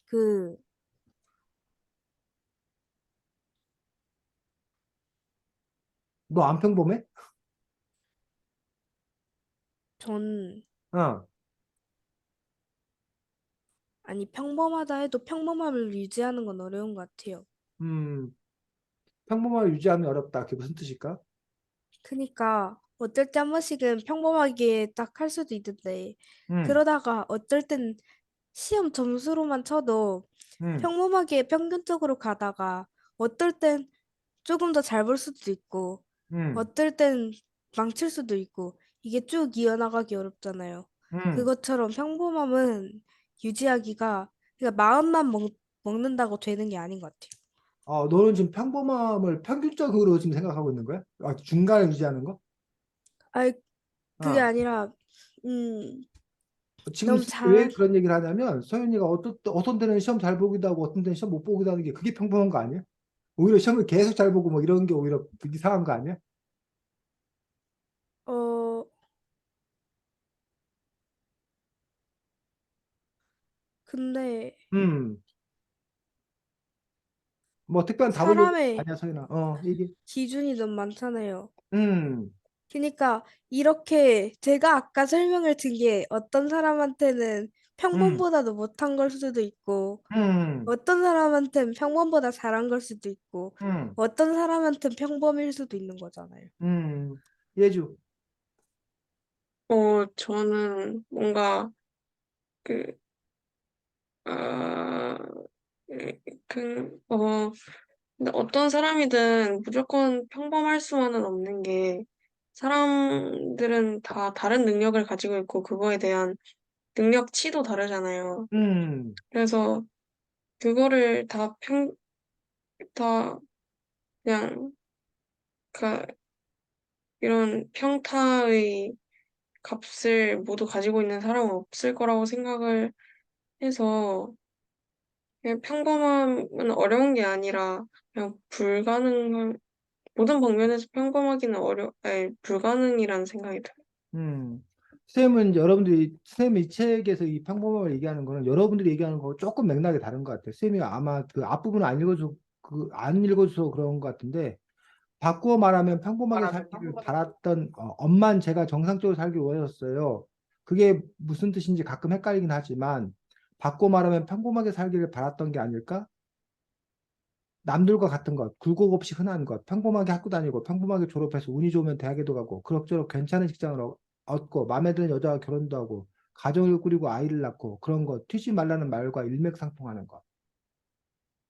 Speaker 2: 그
Speaker 1: 너 안 평범해?
Speaker 2: 전
Speaker 1: 어,
Speaker 2: 아니 평범하다 해도 평범함을 유지하는 건 어려운 것 같아요.
Speaker 1: 음, 평범함을 유지하면 어렵다. 그게 무슨 뜻일까?
Speaker 2: 그니까 어쩔 때 한 번씩은 평범하게 딱 할 수도 있는데
Speaker 1: 음,
Speaker 2: 그러다가 어쩔 땐 시험 점수로만 쳐도
Speaker 1: 음,
Speaker 2: 평범하게 평균적으로 가다가 어떨 땐 조금 더 잘 볼 수도 있고
Speaker 1: 음,
Speaker 2: 어떨 땐 망칠 수도 있고 이게 쭉 이어나가기 어렵잖아요.
Speaker 1: 음.
Speaker 2: 그것처럼 평범함은 유지하기가 그러니까 마음만 먹는다고 되는 게 아닌 것 같아요.
Speaker 1: 너는 지금 평범함을 평균적으로 지금 생각하고 있는 거야? 중간에 유지하는 거?
Speaker 2: 아니 그게
Speaker 1: 어.
Speaker 2: 아니라 음
Speaker 1: 지금
Speaker 2: 너무
Speaker 1: 쌤이 왜
Speaker 2: 잘
Speaker 1: 그런 얘기를 하냐면 서윤이가 어떤 때는 시험 잘 보기도 하고 어떤 때는 시험 못 보기도 하는 게 그게 평범한 거 아니야? 오히려 시험을 계속 잘 보고 뭐 이런 게 오히려 이상한 거 아니야?
Speaker 2: 어 근데
Speaker 1: 음, 뭐 특별한 답을 얘기
Speaker 2: 사람의
Speaker 1: 아니야, 서윤아. 얘기.
Speaker 2: 기준이 너무 많잖아요.
Speaker 1: 음,
Speaker 2: 그러니까 이렇게 제가 아까 설명을 든 게 어떤 사람한테는
Speaker 1: 음,
Speaker 2: 평범보다도 못한 걸 수도 있고
Speaker 1: 음,
Speaker 2: 어떤 사람한테는 평범보다 잘한 걸 수도 있고
Speaker 1: 음,
Speaker 2: 어떤 사람한테는 평범일 수도 있는 거잖아요.
Speaker 1: 예주.
Speaker 3: 저는 뭔가 그, 아, 예, 근데 어떤 사람이든 무조건 평범할 수만은 없는 게 사람들은 다 다른 능력을 가지고 있고 그거에 대한 능력치도 다르잖아요.
Speaker 1: 음,
Speaker 3: 그래서 그거를 다 그냥 그 이런 평타의 값을 모두 가지고 있는 사람은 없을 거라고 생각을 해서 그냥 평범함은 어려운 게 아니라 그냥 모든 방면에서 평범하기는 불가능이라는 생각이 들어요.
Speaker 1: 음. 쌤은 여러분들이 쌤이 이 책에서 이 평범함을 얘기하는 거는 여러분들이 얘기하는 거 조금 맥락이 다른 것 같아요. 쌤이 아마 그 앞부분을 안 읽어줘서 그런 것 같은데 바꾸어 말하면 평범하게 살기를 바랐던 엄만 제가 정상적으로 살기 원했었어요. 그게 무슨 뜻인지 가끔 헷갈리긴 하지만 바꾸어 말하면 평범하게 살기를 바랐던 게 아닐까? 남들과 같은 것, 굴곡 없이 흔한 것, 평범하게 학교 다니고, 평범하게 졸업해서 운이 좋으면 대학에도 가고, 그럭저럭 괜찮은 직장을 얻고, 마음에 드는 여자와 결혼도 하고, 가정을 꾸리고 아이를 낳고, 그런 것, 튀지 말라는 말과 일맥상통하는 것.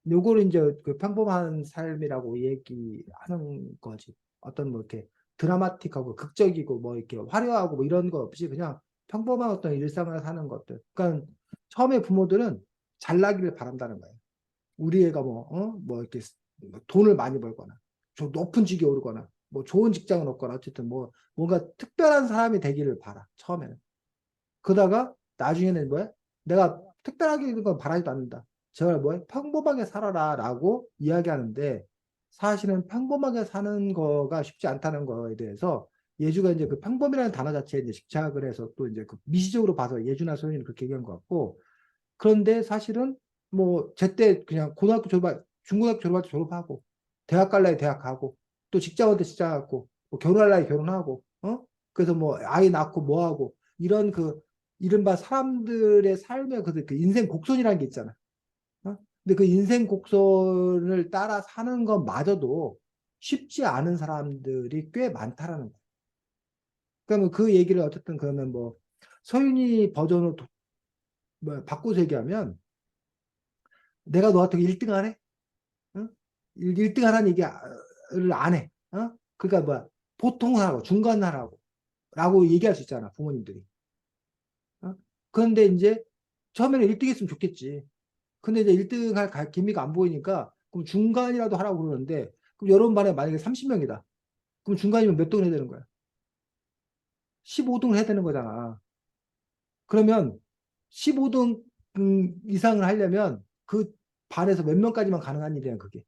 Speaker 1: 요거를 이제 그 평범한 삶이라고 얘기하는 거지. 어떤 뭐 이렇게 드라마틱하고 극적이고 뭐 이렇게 화려하고 뭐 이런 거 없이 그냥 평범한 어떤 일상을 사는 것들. 그러니까 처음에 부모들은 잘나기를 바란다는 거예요. 우리 애가 뭐 이렇게 뭐 돈을 많이 벌거나, 높은 직에 오르거나, 뭐 좋은 직장을 얻거나, 어쨌든 뭐 뭔가 특별한 사람이 되기를 바라, 처음에는. 그러다가 나중에는 뭐야? 내가 특별하게 있는 건 바라지도 않는다. 제발 뭐야? 평범하게 살아라 라고 이야기하는데 사실은 평범하게 사는 거가 쉽지 않다는 거에 대해서 예주가 이제 그 평범이라는 단어 자체에 이제 집착을 해서 또 이제 그 미시적으로 봐서 예주나 소연이는 그렇게 얘기한 것 같고 그런데 사실은 뭐 제때 그냥 고등학교 중고등학교 졸업할 때 졸업하고 대학 갈 나이 대학 가고 또 직장 얻을 때 직장 갖고 뭐 결혼할 나이 결혼하고 그래서 뭐 아이 낳고 뭐 하고 이런 그 이른바 사람들의 삶의 그 인생 곡선이라는 게 있잖아. 근데 그 인생 곡선을 따라 사는 것마저도 쉽지 않은 사람들이 꽤 많다라는 거야. 그러면 그 얘기를 어쨌든 그러면 뭐 서윤이 버전으로 뭐 바꿔서 얘기하면 내가 너한테 1등 하래? 응? 1등 하라는 얘기를 안 해. 그러니까 뭐야 보통 하라고 중간 하라고 라고 얘기할 수 있잖아 부모님들이. 그런데 이제 처음에는 1등 했으면 좋겠지. 근데 이제 1등 할 기미가 안 보이니까 그럼 중간이라도 하라고 그러는데 그럼 여러분 반에 만약에 30명이다. 그럼 중간이면 몇 등을 해야 되는 거야? 15등을 해야 되는 거잖아. 그러면 15등 이상을 하려면 그 반에서 몇 명까지만 가능한 일이야 그게.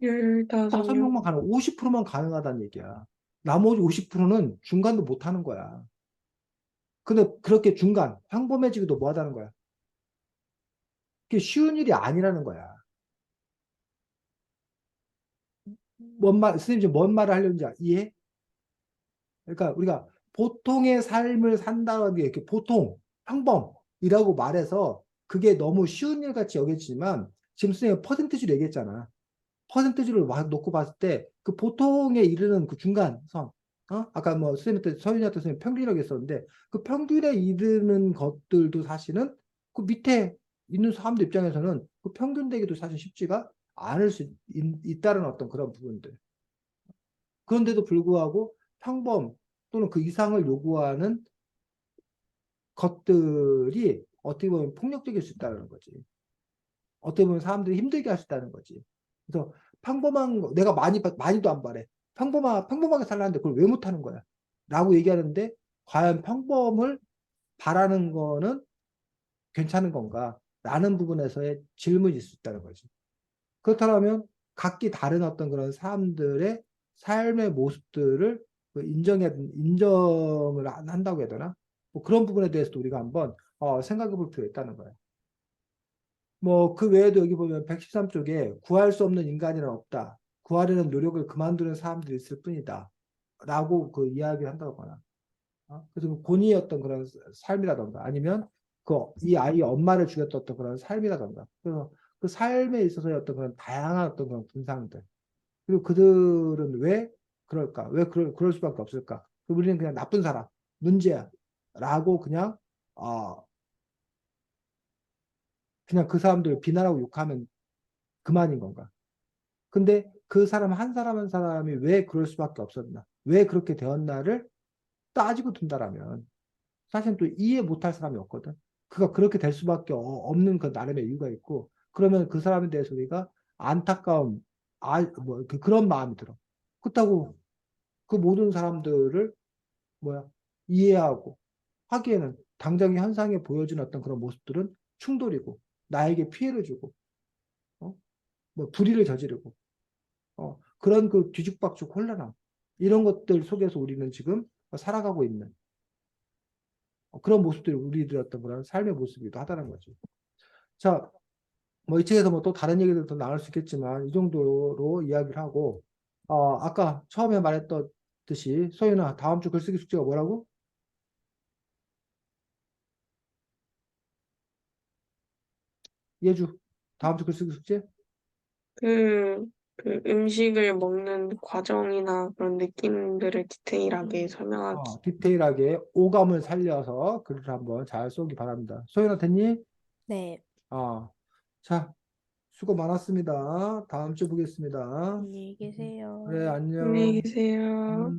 Speaker 3: 15명.
Speaker 1: 5명만 가능, 50%만 가능하다는 얘기야. 나머지 50%는 중간도 못 하는 거야. 근데 그렇게 중간, 평범해지기도 뭐 하다는 거야. 그게 쉬운 일이 아니라는 거야. 선생님 지금 뭔 말을 하려는지 이해해? 그러니까 우리가 보통의 삶을 산다는 게 이렇게 보통, 평범이라고 말해서 그게 너무 쉬운 일 같이 여겨지지만 지금 선생님 퍼센티지로 얘기했잖아. 퍼센티지를 놓고 봤을 때 그 보통에 이르는 그 중간선, 아까 뭐 선생님한테 서윤이한테 선생님 평균이라고 했었는데 그 평균에 이르는 것들도 사실은 그 밑에 있는 사람들 입장에서는 그 평균 되기도 사실 쉽지가 않을 수 있다는 어떤 그런 부분들. 그런데도 불구하고 평범 또는 그 이상을 요구하는 것들이 어떻게 보면 폭력적일 수 있다는 거지. 어떻게 보면 사람들이 힘들게 할 수 있다는 거지. 그래서 평범한 거, 내가 많이도 안 바래. 평범하게 살라는데 그걸 왜 못하는 거야? 라고 얘기하는데, 과연 평범을 바라는 거는 괜찮은 건가? 라는 부분에서의 질문이 있을 수 있다는 거지. 그렇다면, 각기 다른 어떤 그런 사람들의 삶의 모습들을 인정을 한다고 해야 되나? 뭐 그런 부분에 대해서도 우리가 한번 생각해 볼 필요가 있다는 거야. 뭐 그 외에도 여기 보면 113쪽에 구할 수 없는 인간이란 없다. 구하려는 노력을 그만두는 사람들이 있을 뿐이다. 라고 그 이야기를 한다고 하나. 그래서 그 본인의 어떤 그런 삶이라던가 아니면 그 이 아이의 엄마를 죽였던 어떤 그런 삶이라던가. 그래서 그 삶에 있어서의 어떤 그런 다양한 어떤 그런 분상들. 그리고 그들은 왜 그럴까? 왜 그럴 수밖에 없을까? 우리는 그냥 나쁜 사람, 문제야. 라고 어, 그냥 그 사람들을 비난하고 욕하면 그만인 건가? 근데 그 사람 한 사람 한 사람이 왜 그럴 수밖에 없었나? 왜 그렇게 되었나를 따지고 둔다라면 사실 또 이해 못할 사람이 없거든. 그가 그렇게 될 수밖에 없는 그 나름의 이유가 있고 그러면 그 사람에 대해서 우리가 안타까움, 그런 마음이 들어. 그렇다고 그 모든 사람들을 뭐야 이해하고 하기에는 당장 현상에 보여준 어떤 그런 모습들은 충돌이고 나에게 피해를 주고 뭐 불의를 저지르고 그런 그 뒤죽박죽 혼란함 이런 것들 속에서 우리는 지금 살아가고 있는 그런 모습들이 우리들의 어떤 그런 삶의 모습이기도 하다는 거죠. 자, 뭐 이 책에서 뭐 또 다른 얘기들 더 나눌 수 있겠지만 이 정도로 이야기를 하고 아까 처음에 말했던 듯이 소연아 다음 주 글쓰기 숙제가 뭐라고? 예주 다음 주 글쓰기 숙제?
Speaker 3: 그 음식을 먹는 과정이나 그런 느낌들을 디테일하게 설명하기.
Speaker 1: 디테일하게 오감을 살려서 글을 한번 잘 쏘기 바랍니다. 소연아 됐니?
Speaker 2: 네,
Speaker 1: 자, 수고 많았습니다. 다음 주 보겠습니다.
Speaker 2: 안녕히 계세요.
Speaker 1: 그래,
Speaker 3: 안녕히
Speaker 1: 안녕.
Speaker 3: 계세요.